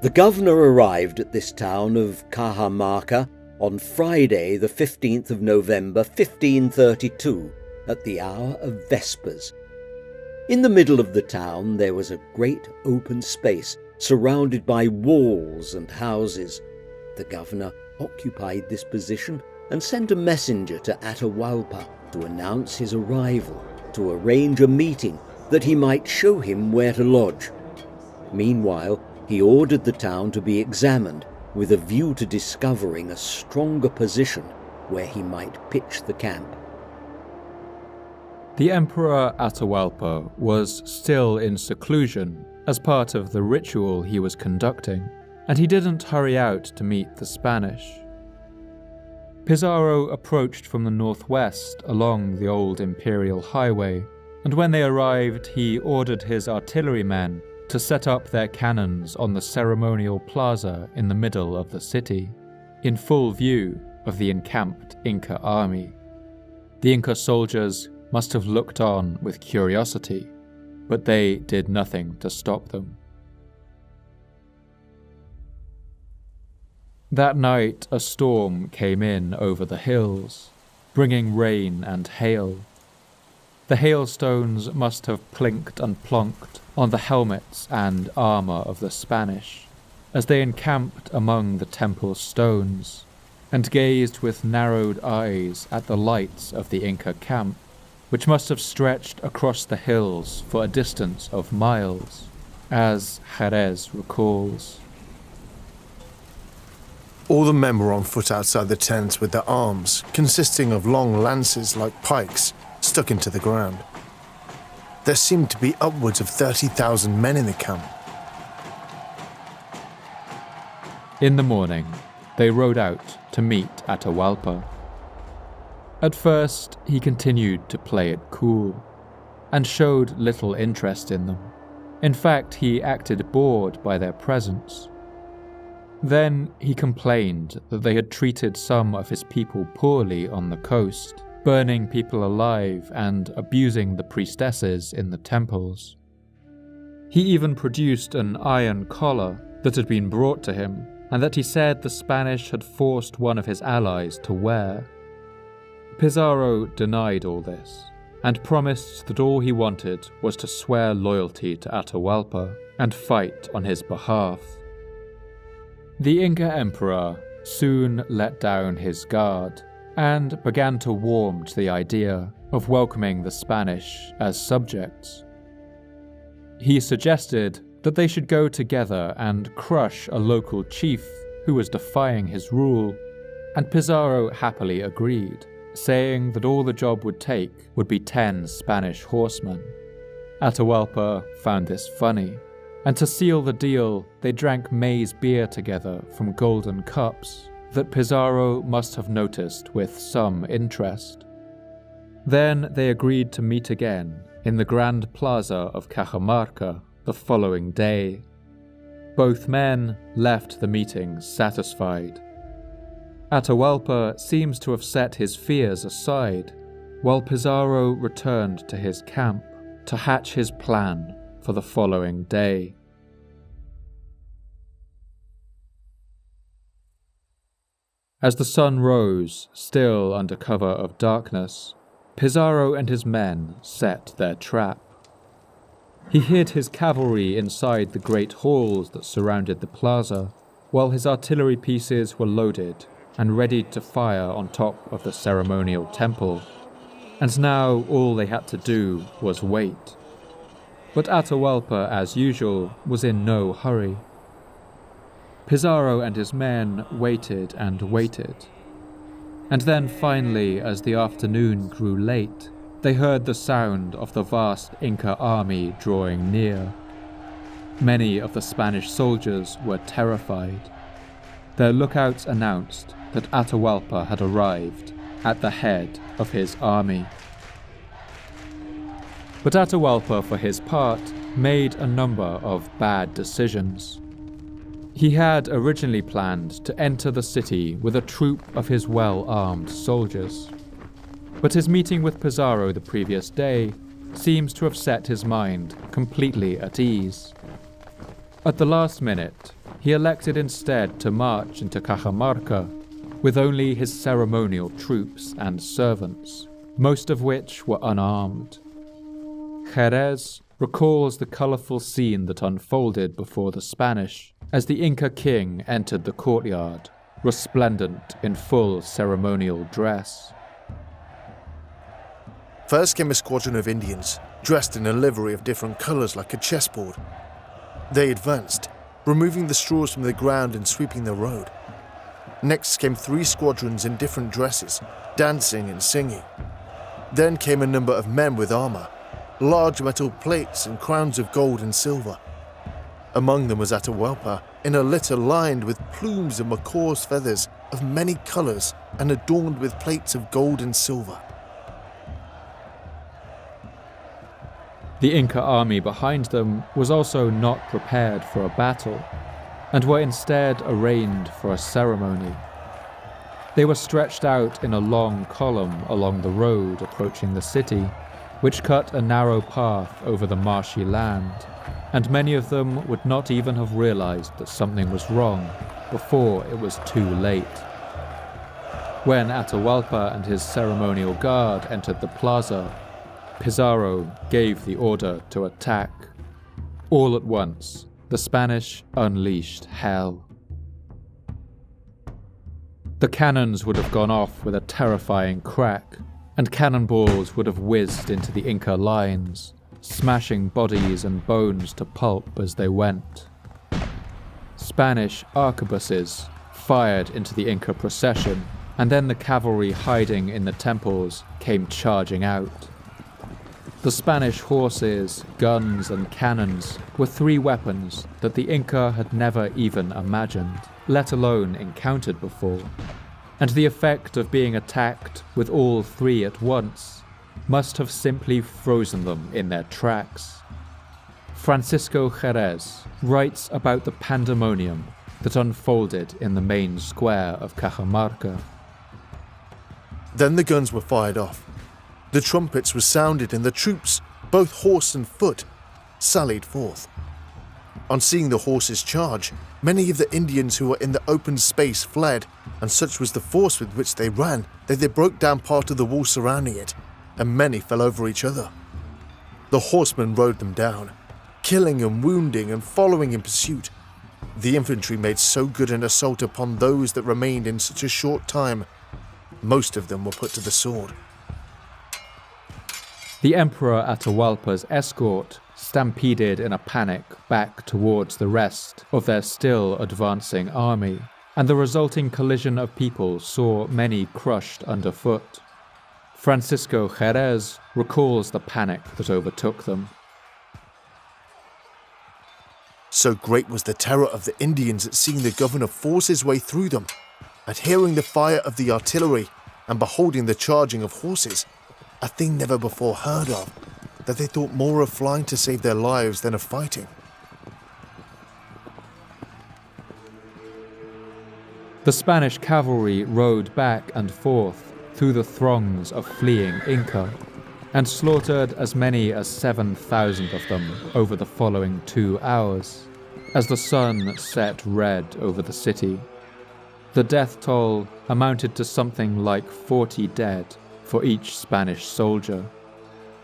The governor arrived at this town of Cajamarca on Friday the 15th of November 1532 at the hour of Vespers. In the middle of the town there was a great open space surrounded by walls and houses. The governor occupied this position and sent a messenger to Atahualpa to announce his arrival, to arrange a meeting that he might show him where to lodge. Meanwhile, he ordered the town to be examined with a view to discovering a stronger position where he might pitch the camp. The Emperor Atahualpa was still in seclusion as part of the ritual he was conducting, and he didn't hurry out to meet the Spanish. Pizarro approached from the northwest along the old imperial highway, and when they arrived he ordered his artillerymen to set up their cannons on the ceremonial plaza in the middle of the city, in full view of the encamped Inca army. The Inca soldiers must have looked on with curiosity, but they did nothing to stop them. That night a storm came in over the hills, bringing rain and hail. The hailstones must have plinked and plonked on the helmets and armour of the Spanish, as they encamped among the temple stones, and gazed with narrowed eyes at the lights of the Inca camp, which must have stretched across the hills for a distance of miles, as Jerez recalls. All the men were on foot outside the tents with their arms, consisting of long lances like pikes, stuck into the ground. There seemed to be upwards of 30,000 men in the camp. In the morning, they rode out to meet Atahualpa. At first, he continued to play it cool, and showed little interest in them. In fact, he acted bored by their presence. Then he complained that they had treated some of his people poorly on the coast, burning people alive and abusing the priestesses in the temples. He even produced an iron collar that had been brought to him, and that he said the Spanish had forced one of his allies to wear. Pizarro denied all this, and promised that all he wanted was to swear loyalty to Atahualpa and fight on his behalf. The Inca Emperor soon let down his guard, and began to warm to the idea of welcoming the Spanish as subjects. He suggested that they should go together and crush a local chief who was defying his rule, and Pizarro happily agreed, saying that all the job would take would be 10 Spanish horsemen. Atahualpa found this funny, and to seal the deal, they drank maize beer together from golden cups that Pizarro must have noticed with some interest. Then they agreed to meet again in the Grand Plaza of Cajamarca the following day. Both men left the meeting satisfied. Atahualpa seems to have set his fears aside, while Pizarro returned to his camp to hatch his plan for the following day. As the sun rose, still under cover of darkness, Pizarro and his men set their trap. He hid his cavalry inside the great halls that surrounded the plaza, while his artillery pieces were loaded and ready to fire on top of the ceremonial temple, and now all they had to do was wait. But Atahualpa, as usual, was in no hurry. Pizarro and his men waited and waited. And then finally, as the afternoon grew late, they heard the sound of the vast Inca army drawing near. Many of the Spanish soldiers were terrified. Their lookouts announced that Atahualpa had arrived at the head of his army. But Atahualpa, for his part, made a number of bad decisions. He had originally planned to enter the city with a troop of his well-armed soldiers. But his meeting with Pizarro the previous day seems to have set his mind completely at ease. At the last minute, he elected instead to march into Cajamarca with only his ceremonial troops and servants, most of which were unarmed. Jerez recalls the colourful scene that unfolded before the Spanish as the Inca king entered the courtyard, resplendent in full ceremonial dress. First came a squadron of Indians, dressed in a livery of different colours like a chessboard. They advanced, removing the straws from the ground and sweeping the road. Next came 3 squadrons in different dresses, dancing and singing. Then came a number of men with armour, large metal plates and crowns of gold and silver. Among them was Atahualpa, in a litter lined with plumes of macaws' feathers of many colours and adorned with plates of gold and silver. The Inca army behind them was also not prepared for a battle, and were instead arraigned for a ceremony. They were stretched out in a long column along the road approaching the city, which cut a narrow path over the marshy land, and many of them would not even have realized that something was wrong before it was too late. When Atahualpa and his ceremonial guard entered the plaza, Pizarro gave the order to attack. All at once, the Spanish unleashed hell. The cannons would have gone off with a terrifying crack, and cannonballs would have whizzed into the Inca lines, smashing bodies and bones to pulp as they went. Spanish arquebuses fired into the Inca procession, and then the cavalry hiding in the temples came charging out. The Spanish horses, guns, and cannons were 3 weapons that the Inca had never even imagined, let alone encountered before, and the effect of being attacked with all 3 at once must have simply frozen them in their tracks. Francisco Jerez writes about the pandemonium that unfolded in the main square of Cajamarca. Then the guns were fired off. The trumpets were sounded and the troops, both horse and foot, sallied forth. On seeing the horses charge, many of the Indians who were in the open space fled, and such was the force with which they ran that they broke down part of the wall surrounding it, and many fell over each other. The horsemen rode them down, killing and wounding and following in pursuit. The infantry made so good an assault upon those that remained in such a short time, most of them were put to the sword. The Emperor Atahualpa's escort stampeded in a panic back towards the rest of their still advancing army, and the resulting collision of people saw many crushed underfoot. Francisco Jerez recalls the panic that overtook them. So great was the terror of the Indians at seeing the governor force his way through them, at hearing the fire of the artillery and beholding the charging of horses, a thing never before heard of, that they thought more of flying to save their lives than of fighting. The Spanish cavalry rode back and forth through the throngs of fleeing Inca, and slaughtered as many as 7,000 of them over the following 2 hours, as the sun set red over the city. The death toll amounted to something like 40 dead for each Spanish soldier.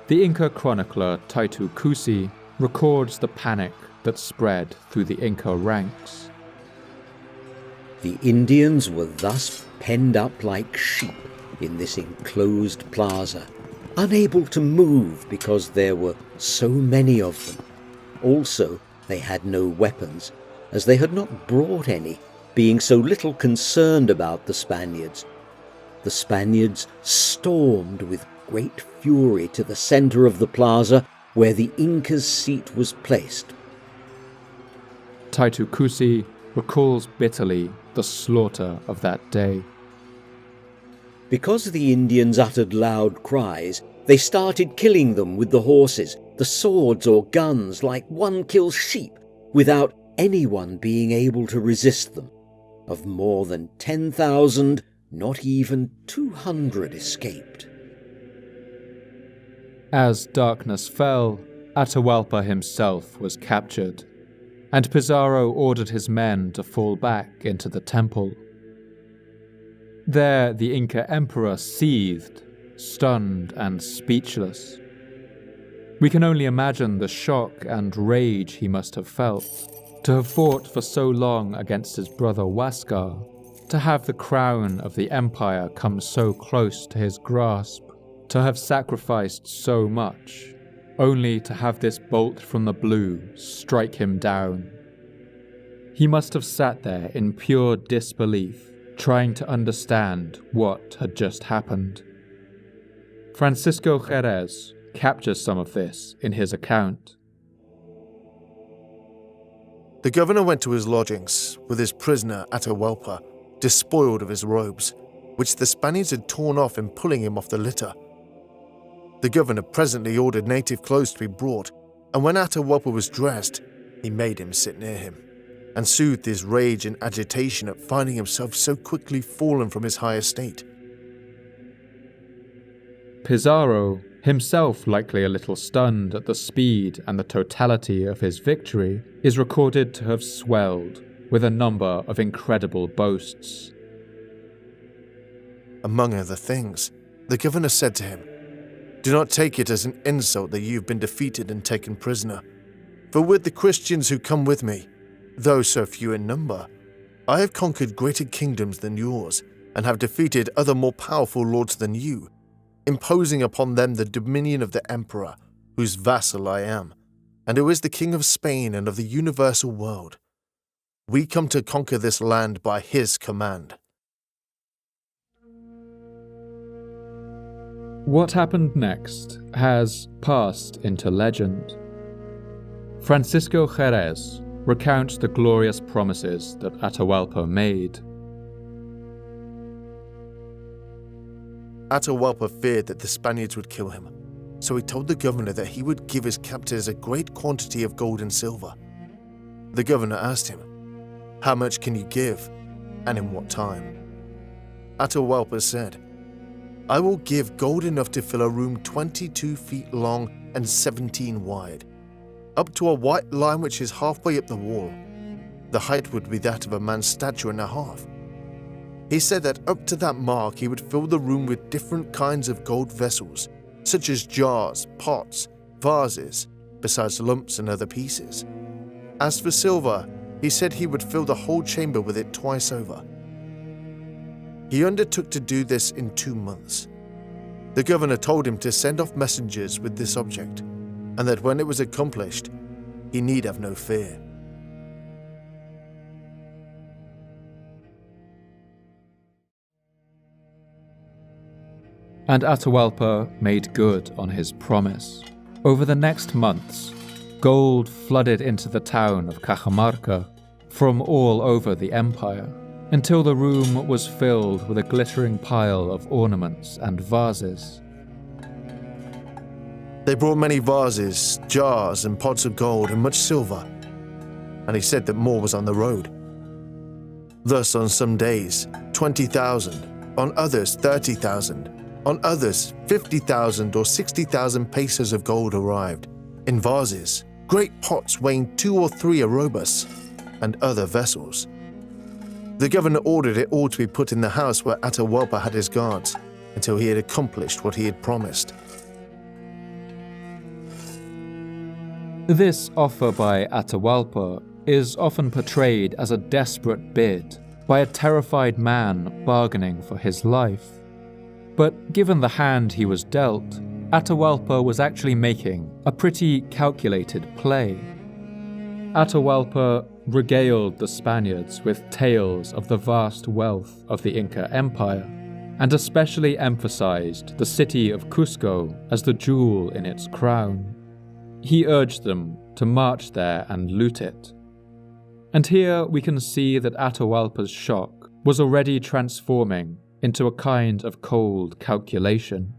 The Inca chronicler Taitu Cusi records the panic that spread through the Inca ranks. The Indians were thus penned up like sheep in this enclosed plaza, unable to move because there were so many of them. Also, they had no weapons, as they had not brought any, being so little concerned about the Spaniards. The Spaniards stormed with great fury to the centre of the plaza where the Inca's seat was placed. Taitu Kusi recalls bitterly the slaughter of that day. Because the Indians uttered loud cries, they started killing them with the horses, the swords or guns, like one kills sheep, without anyone being able to resist them. Of more than 10,000, not even 200 escaped. As darkness fell, Atahualpa himself was captured, and Pizarro ordered his men to fall back into the temple. There the Inca Emperor seethed, stunned and speechless. We can only imagine the shock and rage he must have felt, to have fought for so long against his brother Huascar, to have the crown of the empire come so close to his grasp, to have sacrificed so much, only to have this bolt from the blue strike him down. He must have sat there in pure disbelief, trying to understand what had just happened. Francisco Jerez captures some of this in his account. The governor went to his lodgings with his prisoner Atahualpa, despoiled of his robes, which the Spaniards had torn off in pulling him off the litter. The governor presently ordered native clothes to be brought, and when Atahualpa was dressed, he made him sit near him, and soothed his rage and agitation at finding himself so quickly fallen from his high estate. Pizarro, himself likely a little stunned at the speed and the totality of his victory, is recorded to have swelled with a number of incredible boasts. Among other things, the governor said to him, "Do not take it as an insult that you have been defeated and taken prisoner, for with the Christians who come with me, though so few in number, I have conquered greater kingdoms than yours, and have defeated other more powerful lords than you, imposing upon them the dominion of the emperor, whose vassal I am, and who is the king of Spain and of the universal world. We come to conquer this land by his command." What happened next has passed into legend. Francisco Jerez recounts the glorious promises that Atahualpa made. Atahualpa feared that the Spaniards would kill him, so he told the governor that he would give his captors a great quantity of gold and silver. The governor asked him, "How much can you give, and in what time?" Atahualpa said, "I will give gold enough to fill a room 22 feet long and 17 wide, up to a white line which is halfway up the wall. The height would be that of a man's stature and a half." He said that up to that mark he would fill the room with different kinds of gold vessels, such as jars, pots, vases, besides lumps and other pieces. As for silver, he said he would fill the whole chamber with it twice over. He undertook to do this in 2 months. The governor told him to send off messengers with this object, and that when it was accomplished, he need have no fear. And Atahualpa made good on his promise. Over the next months, gold flooded into the town of Cajamarca from all over the empire, until the room was filled with a glittering pile of ornaments and vases. They brought many vases, jars, and pots of gold and much silver, and he said that more was on the road. Thus, on some days, 20,000, on others 30,000, on others 50,000 or 60,000 pesos of gold arrived, in vases, great pots weighing 2 or 3 arrobas, and other vessels. The governor ordered it all to be put in the house where Atahualpa had his guards, until he had accomplished what he had promised. This offer by Atahualpa is often portrayed as a desperate bid by a terrified man bargaining for his life. But given the hand he was dealt, Atahualpa was actually making a pretty calculated play. Atahualpa regaled the Spaniards with tales of the vast wealth of the Inca Empire, and especially emphasized the city of Cusco as the jewel in its crown. He urged them to march there and loot it. And here we can see that Atahualpa's shock was already transforming into a kind of cold calculation.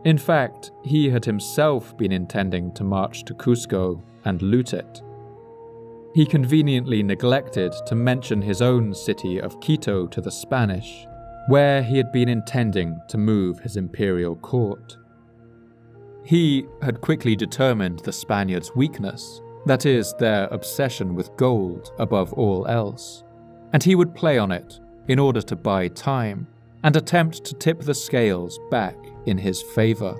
In fact, he had himself been intending to march to Cusco and loot it. He conveniently neglected to mention his own city of Quito to the Spanish, where he had been intending to move his imperial court. He had quickly determined the Spaniards' weakness, that is, their obsession with gold above all else, and he would play on it in order to buy time and attempt to tip the scales back in his favor.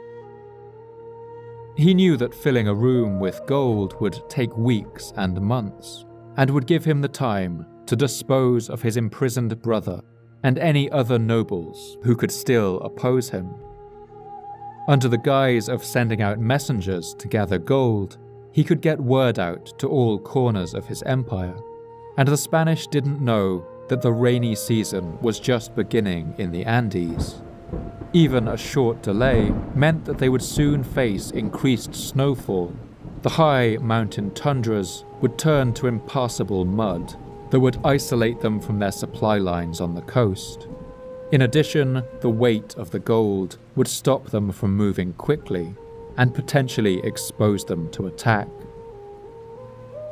He knew that filling a room with gold would take weeks and months, and would give him the time to dispose of his imprisoned brother and any other nobles who could still oppose him. Under the guise of sending out messengers to gather gold, he could get word out to all corners of his empire, and the Spanish didn't know that the rainy season was just beginning in the Andes. Even a short delay meant that they would soon face increased snowfall. The high mountain tundras would turn to impassable mud that would isolate them from their supply lines on the coast. In addition, the weight of the gold would stop them from moving quickly and potentially expose them to attack.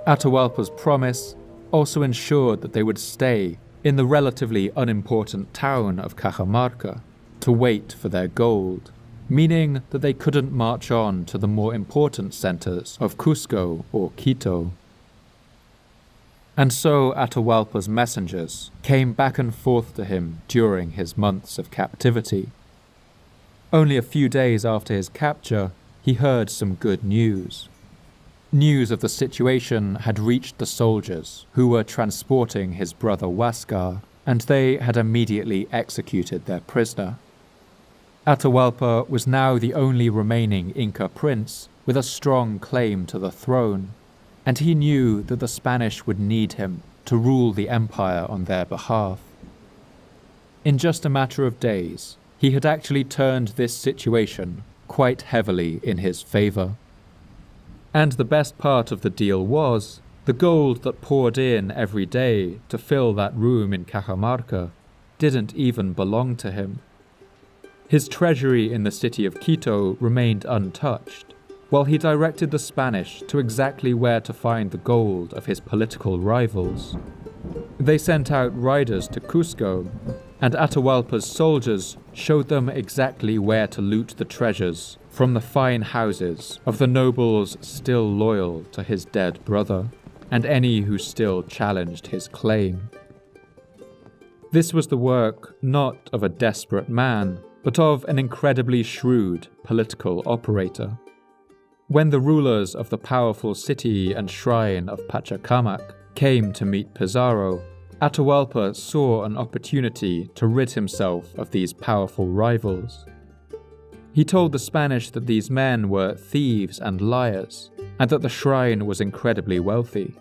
Atahualpa's promise also ensured that they would stay in the relatively unimportant town of Cajamarca to wait for their gold, meaning that they couldn't march on to the more important centers of Cusco or Quito. And so Atahualpa's messengers came back and forth to him during his months of captivity. Only a few days after his capture, he heard some good news. News of the situation had reached the soldiers who were transporting his brother Huáscar, and they had immediately executed their prisoner. Atahualpa was now the only remaining Inca prince with a strong claim to the throne, and he knew that the Spanish would need him to rule the empire on their behalf. In just a matter of days, he had actually turned this situation quite heavily in his favor. And the best part of the deal was, the gold that poured in every day to fill that room in Cajamarca didn't even belong to him. His treasury in the city of Quito remained untouched, while he directed the Spanish to exactly where to find the gold of his political rivals. They sent out riders to Cusco, and Atahualpa's soldiers showed them exactly where to loot the treasures from the fine houses of the nobles still loyal to his dead brother, and any who still challenged his claim. This was the work not of a desperate man, but of an incredibly shrewd political operator. When the rulers of the powerful city and shrine of Pachacamac came to meet Pizarro, Atahualpa saw an opportunity to rid himself of these powerful rivals. He told the Spanish that these men were thieves and liars, and that the shrine was incredibly wealthy.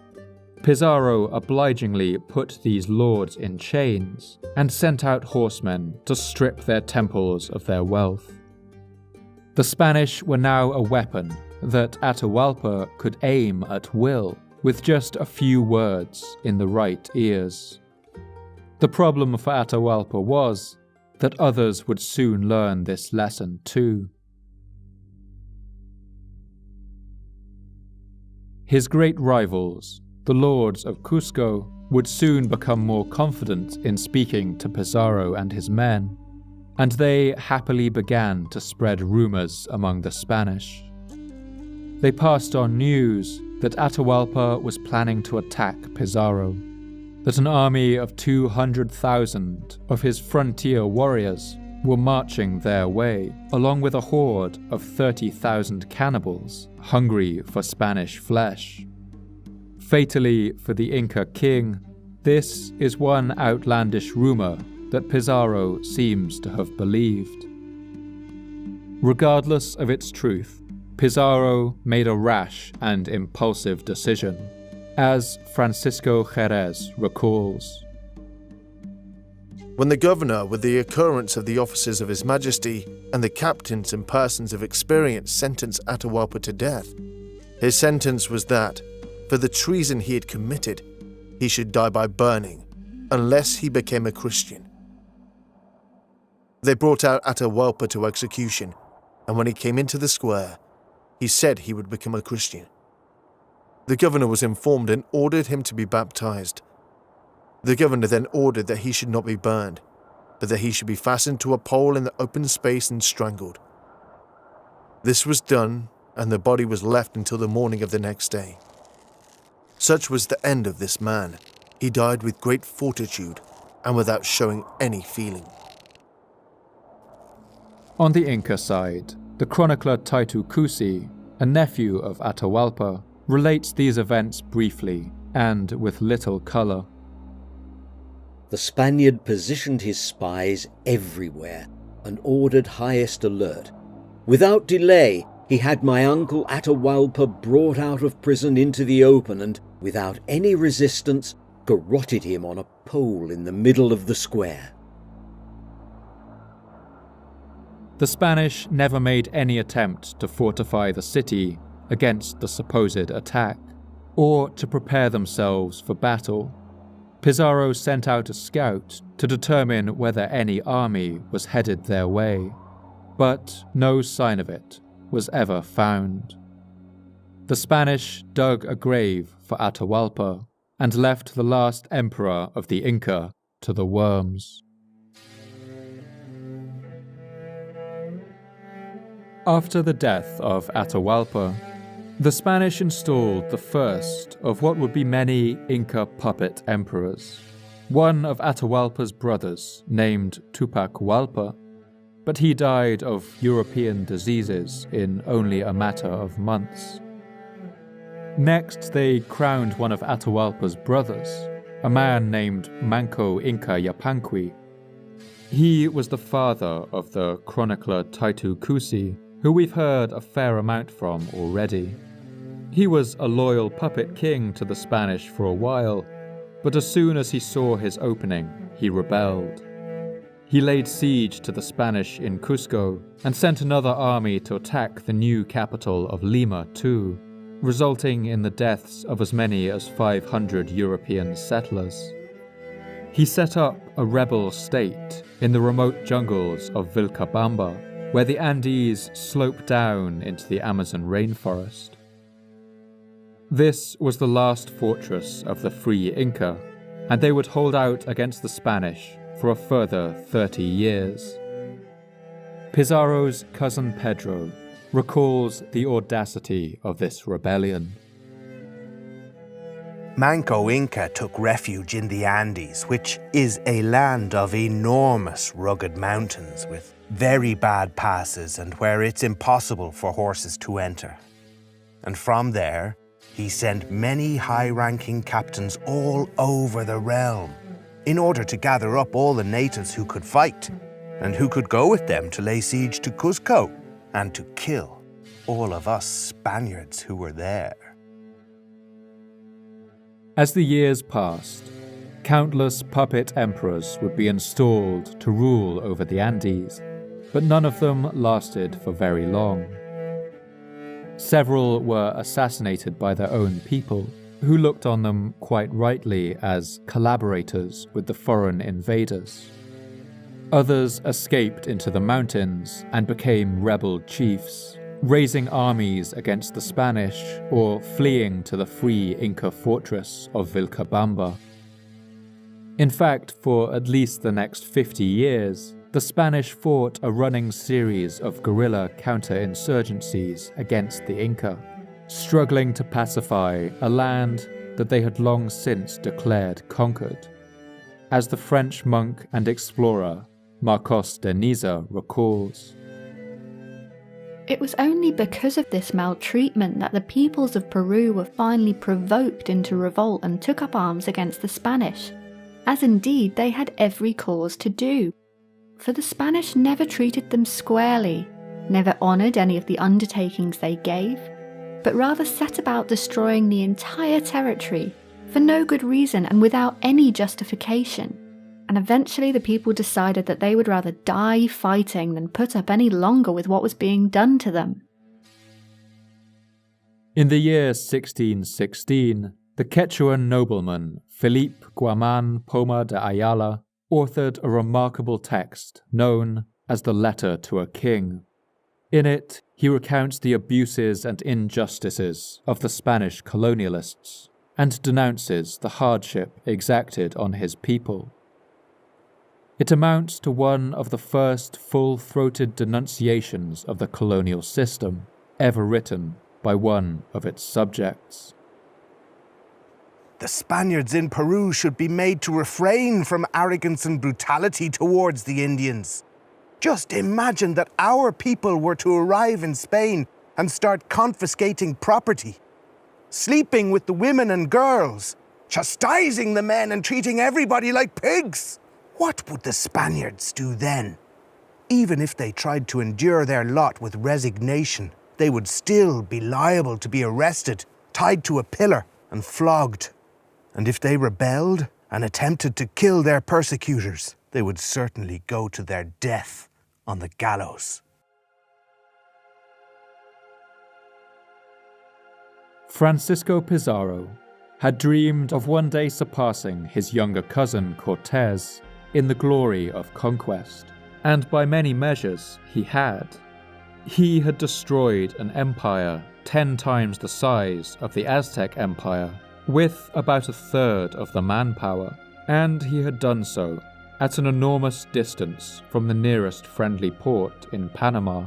Pizarro obligingly put these lords in chains and sent out horsemen to strip their temples of their wealth. The Spanish were now a weapon that Atahualpa could aim at will with just a few words in the right ears. The problem for Atahualpa was that others would soon learn this lesson too. His great rivals, the lords of Cusco, would soon become more confident in speaking to Pizarro and his men, and they happily began to spread rumors among the Spanish. They passed on news that Atahualpa was planning to attack Pizarro, that an army of 200,000 of his frontier warriors were marching their way, along with a horde of 30,000 cannibals hungry for Spanish flesh. Fatally for the Inca king, this is one outlandish rumor that Pizarro seems to have believed. Regardless of its truth, Pizarro made a rash and impulsive decision, as Francisco Jerez recalls. When the governor, with the occurrence of the officers of His Majesty and the captains and persons of experience, sentenced Atahualpa to death, his sentence was that, for the treason he had committed, he should die by burning, unless he became a Christian. They brought out Atahualpa to execution, and when he came into the square, he said he would become a Christian. The governor was informed and ordered him to be baptized. The governor then ordered that he should not be burned, but that he should be fastened to a pole in the open space and strangled. This was done, and the body was left until the morning of the next day. Such was the end of this man. He died with great fortitude and without showing any feeling. On the Inca side, the chronicler Taitu Cusi, a nephew of Atahualpa, relates these events briefly and with little colour. The Spaniard positioned his spies everywhere and ordered highest alert. Without delay, he had my uncle Atahualpa brought out of prison into the open and, without any resistance, garroted him on a pole in the middle of the square. The Spanish never made any attempt to fortify the city against the supposed attack, or to prepare themselves for battle. Pizarro sent out a scout to determine whether any army was headed their way, but no sign of it was ever found. The Spanish dug a grave for Atahualpa and left the last emperor of the Inca to the worms. After the death of Atahualpa, the Spanish installed the first of what would be many Inca puppet emperors, one of Atahualpa's brothers named Tupac Hualpa, but he died of European diseases in only a matter of months. Next, they crowned one of Atahualpa's brothers, a man named Manco Inca Yapanqui. He was the father of the chronicler Taitu Cusi, who we've heard a fair amount from already. He was a loyal puppet king to the Spanish for a while, but as soon as he saw his opening, he rebelled. He laid siege to the Spanish in Cusco and sent another army to attack the new capital of Lima too, resulting in the deaths of as many as 500 European settlers. He set up a rebel state in the remote jungles of Vilcabamba, where the Andes slope down into the Amazon rainforest. This was the last fortress of the Free Inca, and they would hold out against the Spanish for a further 30 years. Pizarro's cousin Pedro recalls the audacity of this rebellion. Manco Inca took refuge in the Andes, which is a land of enormous rugged mountains with very bad passes and where it's impossible for horses to enter. And from there, he sent many high-ranking captains all over the realm in order to gather up all the natives who could fight and who could go with them to lay siege to Cusco and to kill all of us Spaniards who were there. As the years passed, countless puppet emperors would be installed to rule over the Andes, but none of them lasted for very long. Several were assassinated by their own people, who looked on them quite rightly as collaborators with the foreign invaders. Others escaped into the mountains and became rebel chiefs, raising armies against the Spanish or fleeing to the free Inca fortress of Vilcabamba. In fact, for at least the next 50 years, the Spanish fought a running series of guerrilla counterinsurgencies against the Inca, struggling to pacify a land that they had long since declared conquered. As the French monk and explorer Marcos de Niza recalls, it was only because of this maltreatment that the peoples of Peru were finally provoked into revolt and took up arms against the Spanish, as indeed they had every cause to do. For the Spanish never treated them squarely, never honoured any of the undertakings they gave, but rather set about destroying the entire territory for no good reason and without any justification. And eventually the people decided that they would rather die fighting than put up any longer with what was being done to them. In the year 1616, the Quechuan nobleman Felipe Guaman Poma de Ayala authored a remarkable text known as the Letter to a King. In it, he recounts the abuses and injustices of the Spanish colonialists and denounces the hardship exacted on his people. It amounts to one of the first full-throated denunciations of the colonial system ever written by one of its subjects. The Spaniards in Peru should be made to refrain from arrogance and brutality towards the Indians. Just imagine that our people were to arrive in Spain and start confiscating property, sleeping with the women and girls, chastising the men and treating everybody like pigs. What would the Spaniards do then? Even if they tried to endure their lot with resignation, they would still be liable to be arrested, tied to a pillar, and flogged. And if they rebelled and attempted to kill their persecutors, they would certainly go to their death on the gallows. Francisco Pizarro had dreamed of one day surpassing his younger cousin Cortés in the glory of conquest, and by many measures he had. He had destroyed an empire 10 times the size of the Aztec Empire, with about a third of the manpower, and he had done so at an enormous distance from the nearest friendly port in Panama.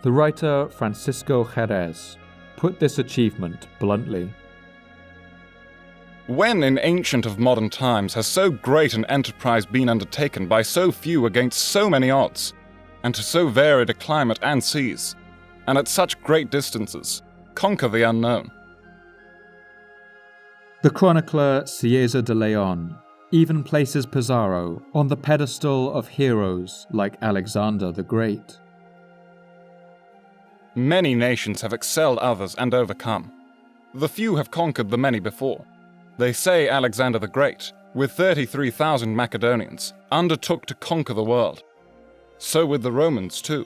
The writer Francisco Jerez put this achievement bluntly. When in ancient of modern times has so great an enterprise been undertaken by so few against so many odds, and to so varied a climate and seas, and at such great distances, conquer the unknown? The chronicler Cieza de Leon even places Pizarro on the pedestal of heroes like Alexander the Great. Many nations have excelled others and overcome. The few have conquered the many before. They say Alexander the Great, with 33,000 Macedonians, undertook to conquer the world. So with the Romans too.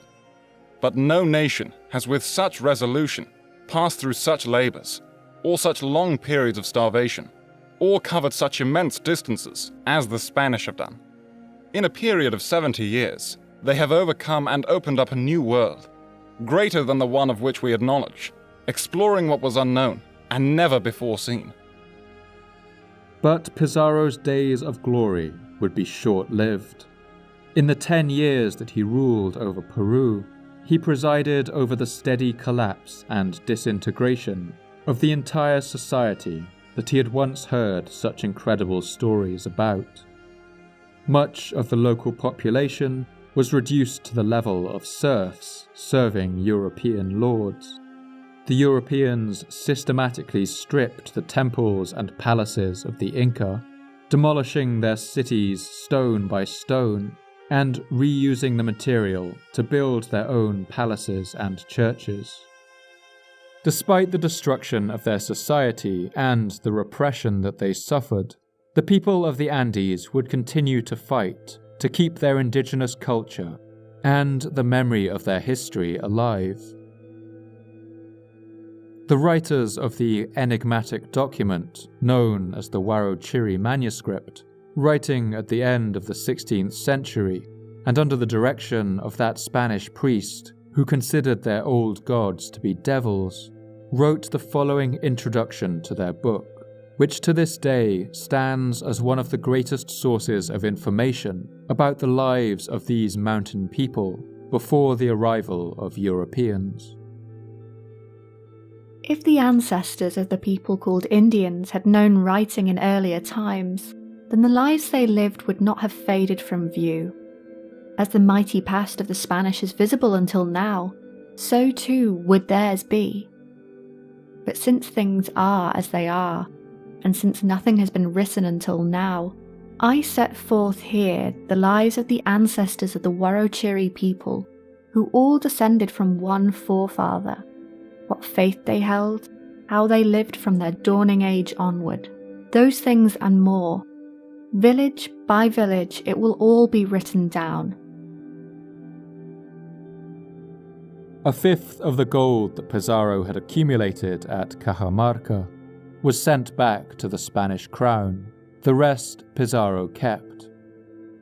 But no nation has with such resolution passed through such labours, or such long periods of starvation, or covered such immense distances as the Spanish have done. In a period of 70 years, they have overcome and opened up a new world, greater than the one of which we had knowledge, exploring what was unknown and never before seen. But Pizarro's days of glory would be short-lived. In the 10 years that he ruled over Peru, he presided over the steady collapse and disintegration of the entire society that he had once heard such incredible stories about. Much of the local population was reduced to the level of serfs serving European lords. The Europeans systematically stripped the temples and palaces of the Inca, demolishing their cities stone by stone and reusing the material to build their own palaces and churches. Despite the destruction of their society and the repression that they suffered, the people of the Andes would continue to fight to keep their indigenous culture and the memory of their history alive. The writers of the enigmatic document known as the Huarochiri manuscript, writing at the end of the 16th century and under the direction of that Spanish priest who considered their old gods to be devils, wrote the following introduction to their book, which to this day stands as one of the greatest sources of information about the lives of these mountain people before the arrival of Europeans. If the ancestors of the people called Indians had known writing in earlier times, then the lives they lived would not have faded from view. As the mighty past of the Spanish is visible until now, so too would theirs be. But since things are as they are, and since nothing has been written until now, I set forth here the lives of the ancestors of the Huarochiri people, who all descended from one forefather, what faith they held, how they lived from their dawning age onward. Those things and more. Village by village, it will all be written down. A fifth of the gold that Pizarro had accumulated at Cajamarca was sent back to the Spanish crown. The rest Pizarro kept.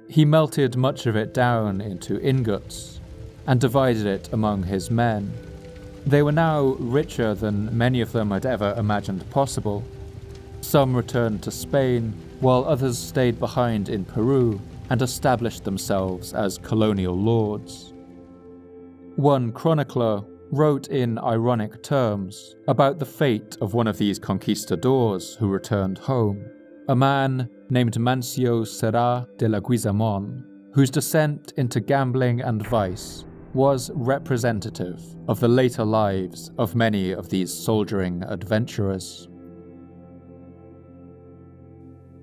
He melted much of it down into ingots and divided it among his men. They were now richer than many of them had ever imagined possible. Some returned to Spain, while others stayed behind in Peru and established themselves as colonial lords. One chronicler wrote in ironic terms about the fate of one of these conquistadors who returned home, a man named Mancio Serra de Leguizamon, whose descent into gambling and vice was representative of the later lives of many of these soldiering adventurers.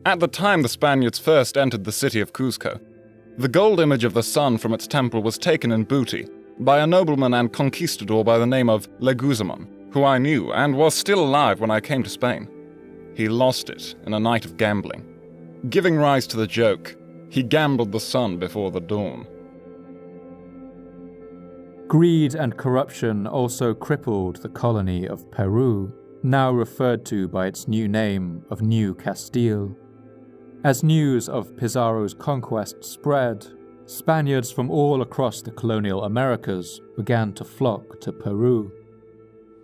At the time the Spaniards first entered the city of Cuzco, the gold image of the sun from its temple was taken in booty by a nobleman and conquistador by the name of Leguizamon, who I knew and was still alive when I came to Spain. He lost it in a night of gambling. Giving rise to the joke, he gambled the sun before the dawn. Greed and corruption also crippled the colony of Peru, now referred to by its new name of New Castile. As news of Pizarro's conquest spread, Spaniards from all across the colonial Americas began to flock to Peru.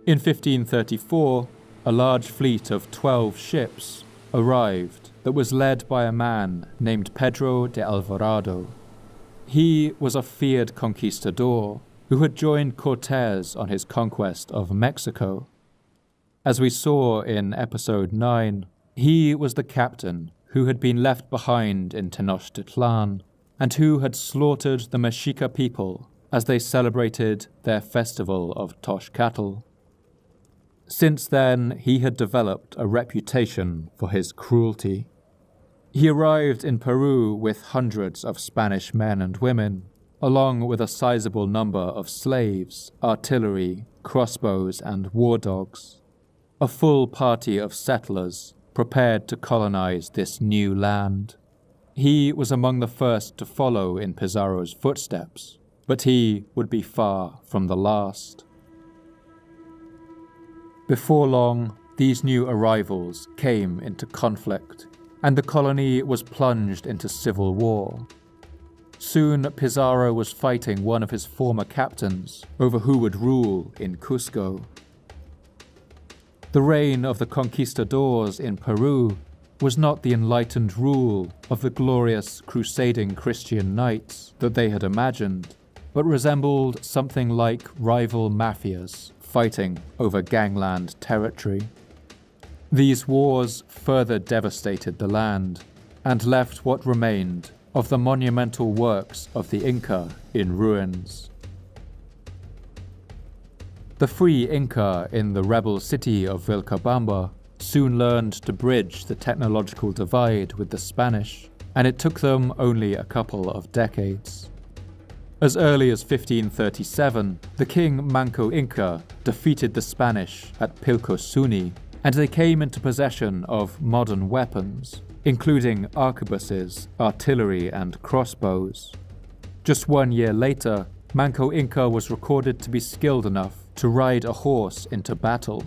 In 1534, a large fleet of 12 ships arrived that was led by a man named Pedro de Alvarado. He was a feared conquistador who had joined Cortés on his conquest of Mexico. As we saw in episode 9, he was the captain who had been left behind in Tenochtitlan and who had slaughtered the Mexica people as they celebrated their festival of Toxcatl. Since then, he had developed a reputation for his cruelty. He arrived in Peru with hundreds of Spanish men and women, along with a sizable number of slaves, artillery, crossbows, and war dogs. A full party of settlers prepared to colonize this new land. He was among the first to follow in Pizarro's footsteps, but he would be far from the last. Before long, these new arrivals came into conflict, and the colony was plunged into civil war. Soon, Pizarro was fighting one of his former captains over who would rule in Cusco. The reign of the conquistadors in Peru was not the enlightened rule of the glorious crusading Christian knights that they had imagined, but resembled something like rival mafias fighting over gangland territory. These wars further devastated the land and left what remained of the monumental works of the Inca in ruins. The free Inca in the rebel city of Vilcabamba soon learned to bridge the technological divide with the Spanish, and it took them only a couple of decades. As early as 1537, the king Manco Inca defeated the Spanish at Pilcosuni, and they came into possession of modern weapons, including arquebuses, artillery, and crossbows. Just 1 year later, Manco Inca was recorded to be skilled enough to ride a horse into battle.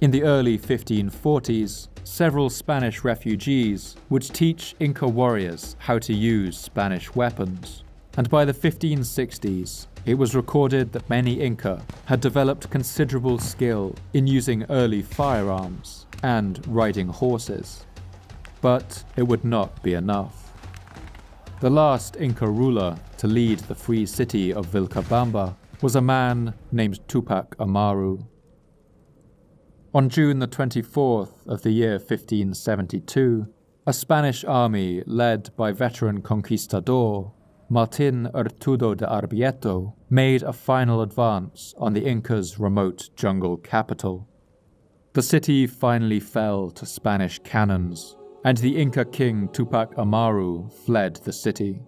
In the early 1540s, several Spanish refugees would teach Inca warriors how to use Spanish weapons, and by the 1560s, it was recorded that many Inca had developed considerable skill in using early firearms and riding horses. But it would not be enough. The last Inca ruler to lead the free city of Vilcabamba was a man named Tupac Amaru. On June the 24th of the year 1572, a Spanish army led by veteran conquistador Martin Artudo de Arbieto made a final advance on the Incas' remote jungle capital. The city finally fell to Spanish cannons, and the Inca king Tupac Amaru fled the city.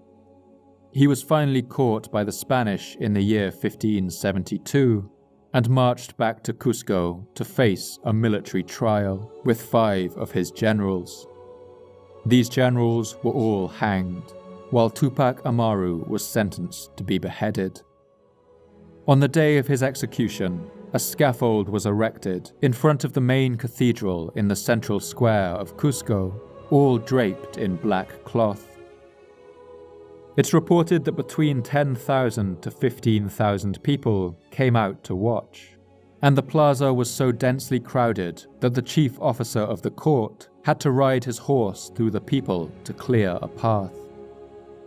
he was finally caught by the Spanish in the year 1572 and marched back to Cusco to face a military trial with 5 of his generals. These generals were all hanged, while Tupac Amaru was sentenced to be beheaded. On the day of his execution, a scaffold was erected in front of the main cathedral in the central square of Cusco, all draped in black cloth. It's reported that between 10,000 to 15,000 people came out to watch, and the plaza was so densely crowded that the chief officer of the court had to ride his horse through the people to clear a path.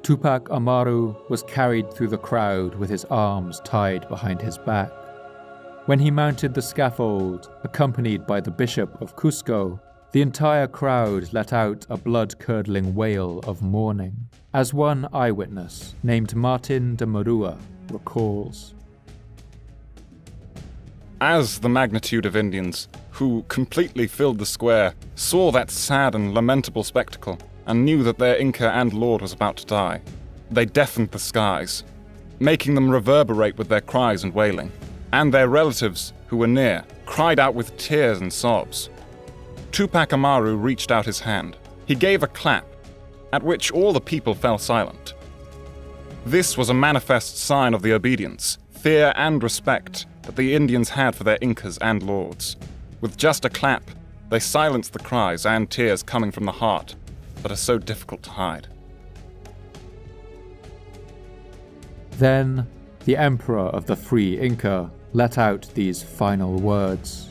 Tupac Amaru was carried through the crowd with his arms tied behind his back. When he mounted the scaffold, accompanied by the Bishop of Cusco, the entire crowd let out a blood-curdling wail of mourning, as one eyewitness named Martin de Marua recalls. As the magnitude of Indians, who completely filled the square, saw that sad and lamentable spectacle, and knew that their Inca and lord was about to die, they deafened the skies, making them reverberate with their cries and wailing, and their relatives, who were near, cried out with tears and sobs. Tupac Amaru reached out his hand. He gave a clap, at which all the people fell silent. This was a manifest sign of the obedience, fear and respect that the Indians had for their Incas and lords. With just a clap, they silenced the cries and tears coming from the heart that are so difficult to hide. Then, the emperor of the Free Inca let out these final words.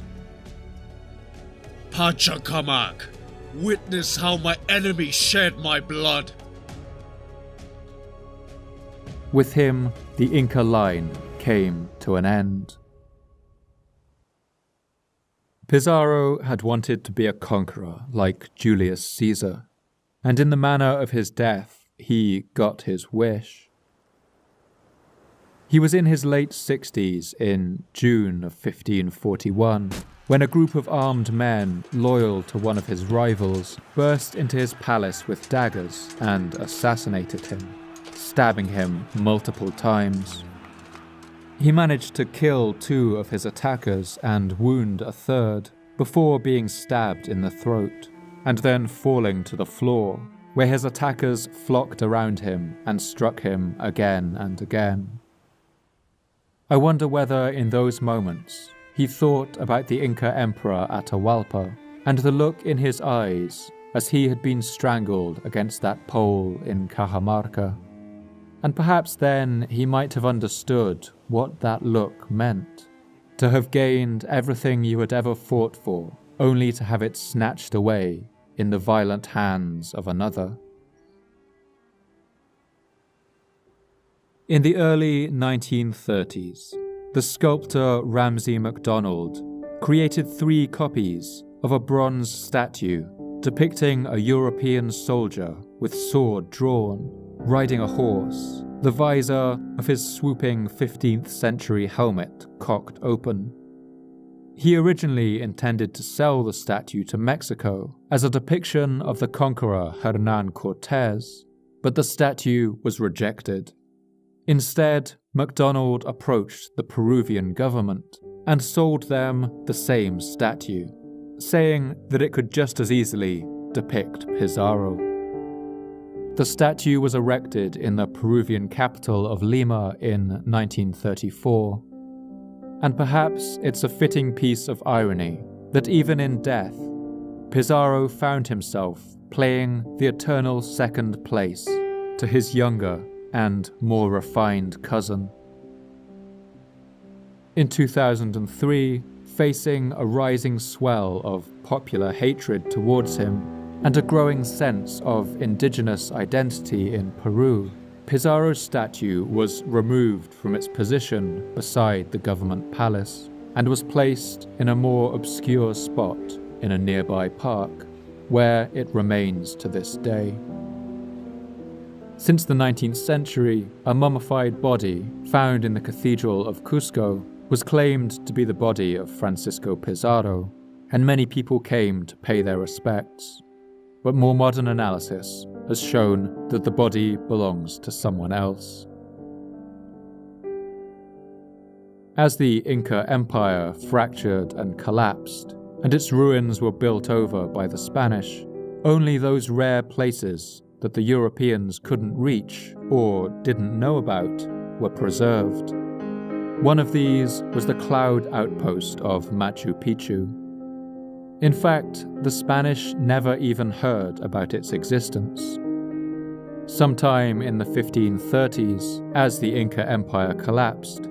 Pachacamac, witness how my enemy shed my blood. With him, the Inca line came to an end. Pizarro had wanted to be a conqueror like Julius Caesar, and in the manner of his death, he got his wish. He was in his late 60s in June of 1541, when a group of armed men loyal to one of his rivals burst into his palace with daggers and assassinated him, stabbing him multiple times. He managed to kill 2 of his attackers and wound a third before being stabbed in the throat, and then falling to the floor, where his attackers flocked around him and struck him again and again. I wonder whether in those moments he thought about the Inca Emperor Atahualpa and the look in his eyes as he had been strangled against that pole in Cajamarca. And perhaps then he might have understood what that look meant, to have gained everything you had ever fought for, only to have it snatched away in the violent hands of another. In the early 1930s, the sculptor Ramsay MacDonald created 3 copies of a bronze statue depicting a European soldier with sword drawn, riding a horse, the visor of his swooping 15th century helmet cocked open. He originally intended to sell the statue to Mexico as a depiction of the conqueror Hernán Cortés, but the statue was rejected. Instead, MacDonald approached the Peruvian government and sold them the same statue, saying that it could just as easily depict Pizarro. The statue was erected in the Peruvian capital of Lima in 1934, and perhaps it's a fitting piece of irony that even in death, Pizarro found himself playing the eternal second place to his younger and more refined cousin. In 2003, facing a rising swell of popular hatred towards him and a growing sense of indigenous identity in Peru, Pizarro's statue was removed from its position beside the government palace and was placed in a more obscure spot in a nearby park, where it remains to this day. Since the 19th century, a mummified body found in the Cathedral of Cusco was claimed to be the body of Francisco Pizarro, and many people came to pay their respects. But more modern analysis has shown that the body belongs to someone else. As the Inca Empire fractured and collapsed, and its ruins were built over by the Spanish, only those rare places that the Europeans couldn't reach or didn't know about were preserved. One of these was the cloud outpost of Machu Picchu. In fact, the Spanish never even heard about its existence. Sometime in the 1530s, as the Inca Empire collapsed,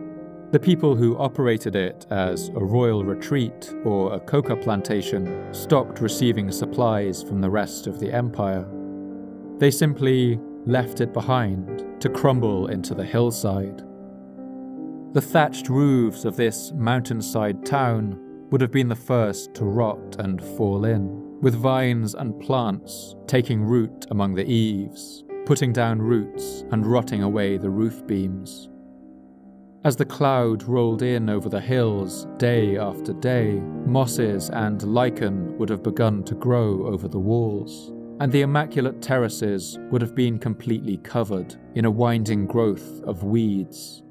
the people who operated it as a royal retreat or a coca plantation stopped receiving supplies from the rest of the empire. They simply left it behind to crumble into the hillside. The thatched roofs of this mountainside town would have been the first to rot and fall in, with vines and plants taking root among the eaves, putting down roots and rotting away the roof beams. As the cloud rolled in over the hills day after day, mosses and lichen would have begun to grow over the walls, and the immaculate terraces would have been completely covered in a winding growth of weeds.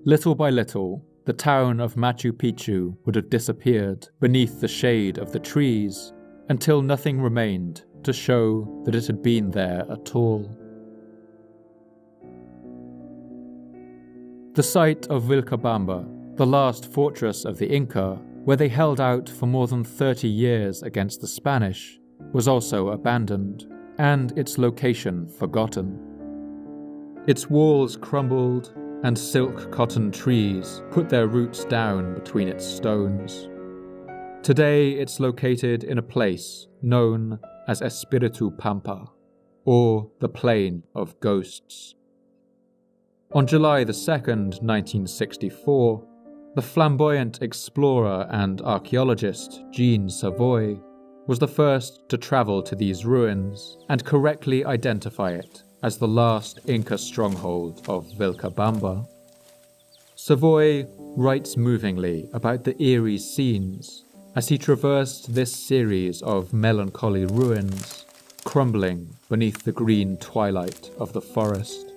Little by little, the town of Machu Picchu would have disappeared beneath the shade of the trees until nothing remained to show that it had been there at all. The site of Vilcabamba, the last fortress of the Inca, where they held out for more than 30 years against the Spanish, was also abandoned, and its location forgotten. Its walls crumbled, and silk cotton trees put their roots down between its stones. Today it's located in a place known as Espiritu Pampa, or the Plain of Ghosts. On July 2nd, 1964, the flamboyant explorer and archaeologist Jean Savoy was the first to travel to these ruins and correctly identify it as the last Inca stronghold of Vilcabamba. Savoy writes movingly about the eerie scenes as he traversed this series of melancholy ruins, crumbling beneath the green twilight of the forest.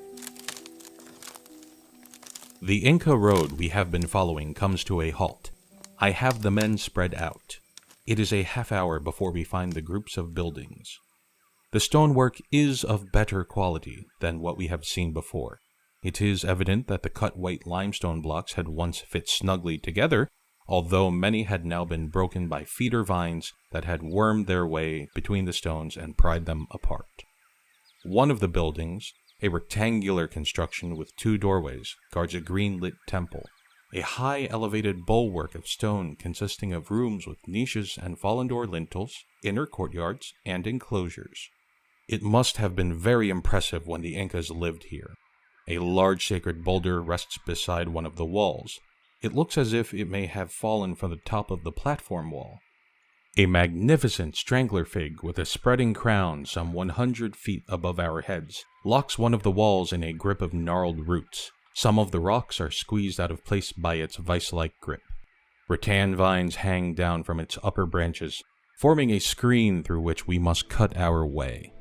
The Inca road we have been following comes to a halt. I have the men spread out. It is a half hour before we find the groups of buildings. The stonework is of better quality than what we have seen before. It is evident that the cut white limestone blocks had once fit snugly together, although many had now been broken by feeder vines that had wormed their way between the stones and pried them apart. One of the buildings, a rectangular construction with 2 doorways, guards a green-lit temple, a high elevated bulwark of stone consisting of rooms with niches and fallen-door lintels, inner courtyards, and enclosures. It must have been very impressive when the Incas lived here. A large sacred boulder rests beside one of the walls. It looks as if it may have fallen from the top of the platform wall. A magnificent strangler fig with a spreading crown some 100 feet above our heads locks one of the walls in a grip of gnarled roots. Some of the rocks are squeezed out of place by its vice-like grip. Rattan vines hang down from its upper branches, forming a screen through which we must cut our way.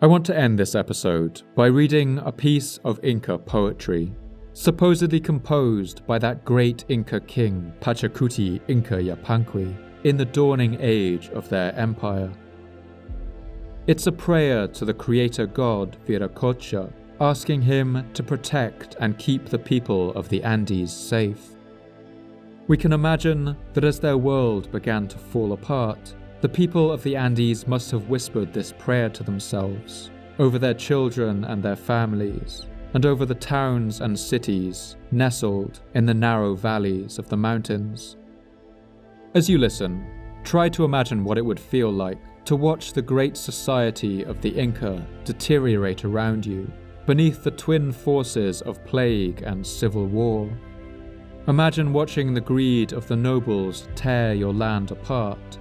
I want to end this episode by reading a piece of Inca poetry, supposedly composed by that great Inca king Pachacuti Inca Yapanqui in the dawning age of their empire. It's a prayer to the creator god Viracocha, asking him to protect and keep the people of the Andes safe. We can imagine that as their world began to fall apart, the people of the Andes must have whispered this prayer to themselves, over their children and their families, and over the towns and cities nestled in the narrow valleys of the mountains. As you listen, try to imagine what it would feel like to watch the great society of the Inca deteriorate around you, beneath the twin forces of plague and civil war. Imagine watching the greed of the nobles tear your land apart,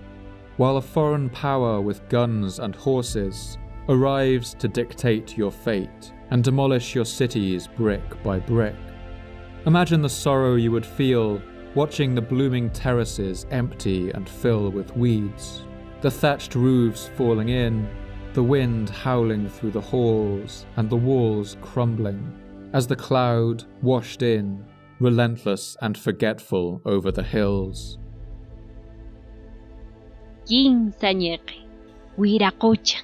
while a foreign power with guns and horses arrives to dictate your fate and demolish your cities brick by brick. Imagine the sorrow you would feel watching the blooming terraces empty and fill with weeds, the thatched roofs falling in, the wind howling through the halls and the walls crumbling, as the cloud washed in, relentless and forgetful over the hills. King Sanyeki, Wirakocha,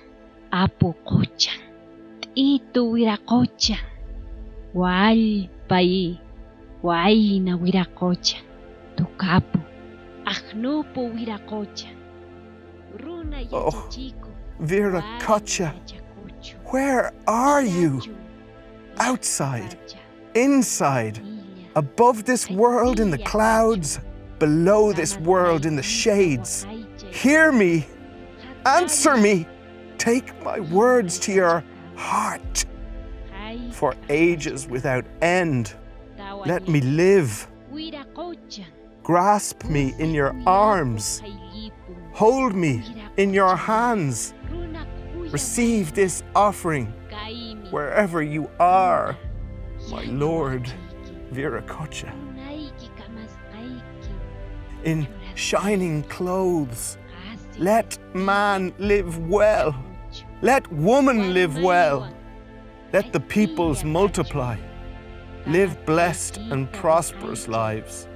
Apokocha, Itu Wirakocha, Wal Pai, Waina Wirakocha, Tukapu, Ahnopo Wirakocha, Runa Yachichico. Viracocha, where are you? Outside, inside, above this world in the clouds, below this world in the shades. Hear me, answer me, take my words to your heart. For ages without end, let me live. Grasp me in your arms. Hold me in your hands. Receive this offering wherever you are, my Lord Viracocha. In shining clothes, let man live well. Let woman live well. Let the peoples multiply. Live blessed and prosperous lives.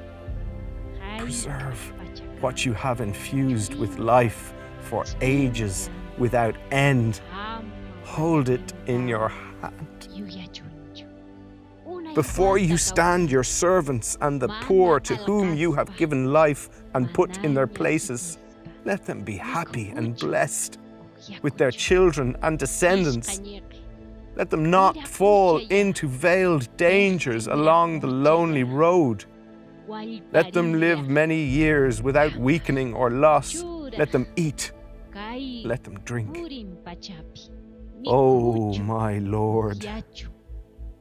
Preserve what you have infused with life for ages without end. Hold it in your hand. Before you stand your servants and the poor to whom you have given life and put in their places. Let them be happy and blessed with their children and descendants. Let them not fall into veiled dangers along the lonely road. Let them live many years without weakening or loss. Let them eat. Let them drink. Oh, my Lord,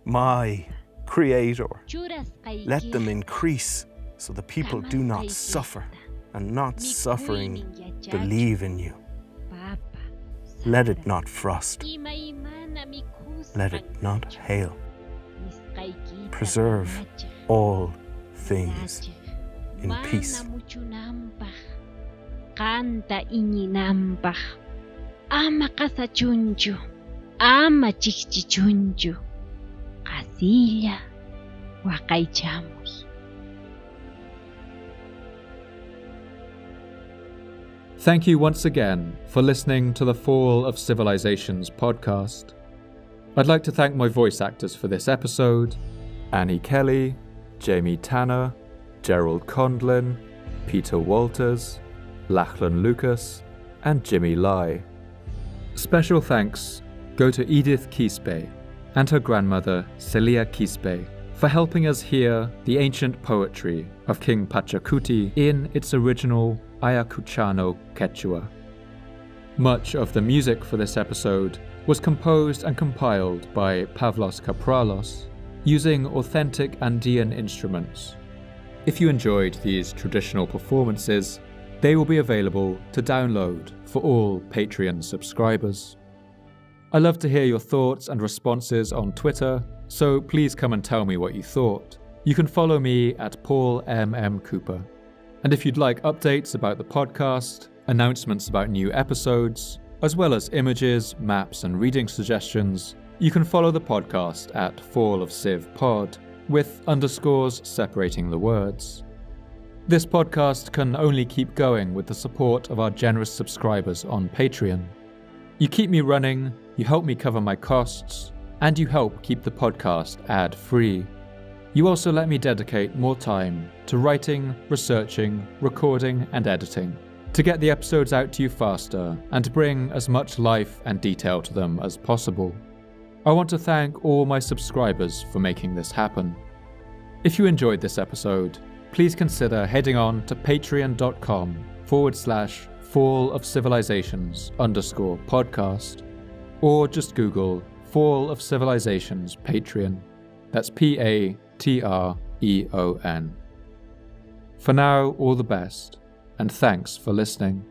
my Creator, let them increase so the people do not suffer, and not suffering believe in you. Let it not frost. Let it not hail. Preserve all things in peace. Kanta ininambah, ama kasachunju, ama chichichunju, kasilla wakaichamos. Thank you once again for listening to the Fall of Civilizations podcast. I'd like to thank my voice actors for this episode: Annie Kelly, Jamie Tanner, Gerald Condlin, Peter Walters, Lachlan Lucas, and Jimmy Lai. Special thanks go to Edith Quispe and her grandmother Celia Quispe for helping us hear the ancient poetry of King Pachacuti in its original Ayacuchano Quechua. Much of the music for this episode was composed and compiled by Pavlos Kapralos using authentic Andean instruments. If you enjoyed these traditional performances, they will be available to download for all Patreon subscribers. I love to hear your thoughts and responses on Twitter, so please come and tell me what you thought. You can follow me at Paul M.M. Cooper. And if you'd like updates about the podcast, announcements about new episodes, as well as images, maps, and reading suggestions, you can follow the podcast at Fall of Civ Pod, with underscores separating the words. This podcast can only keep going with the support of our generous subscribers on Patreon. You keep me running, you help me cover my costs, and you help keep the podcast ad-free. You also let me dedicate more time to writing, researching, recording, and editing to get the episodes out to you faster and to bring as much life and detail to them as possible. I want to thank all my subscribers for making this happen. If you enjoyed this episode, please consider heading on to patreon.com/fallofcivilizations_podcast, or just Google Fall of Civilizations Patreon. That's Patreon. For now, all the best, and thanks for listening.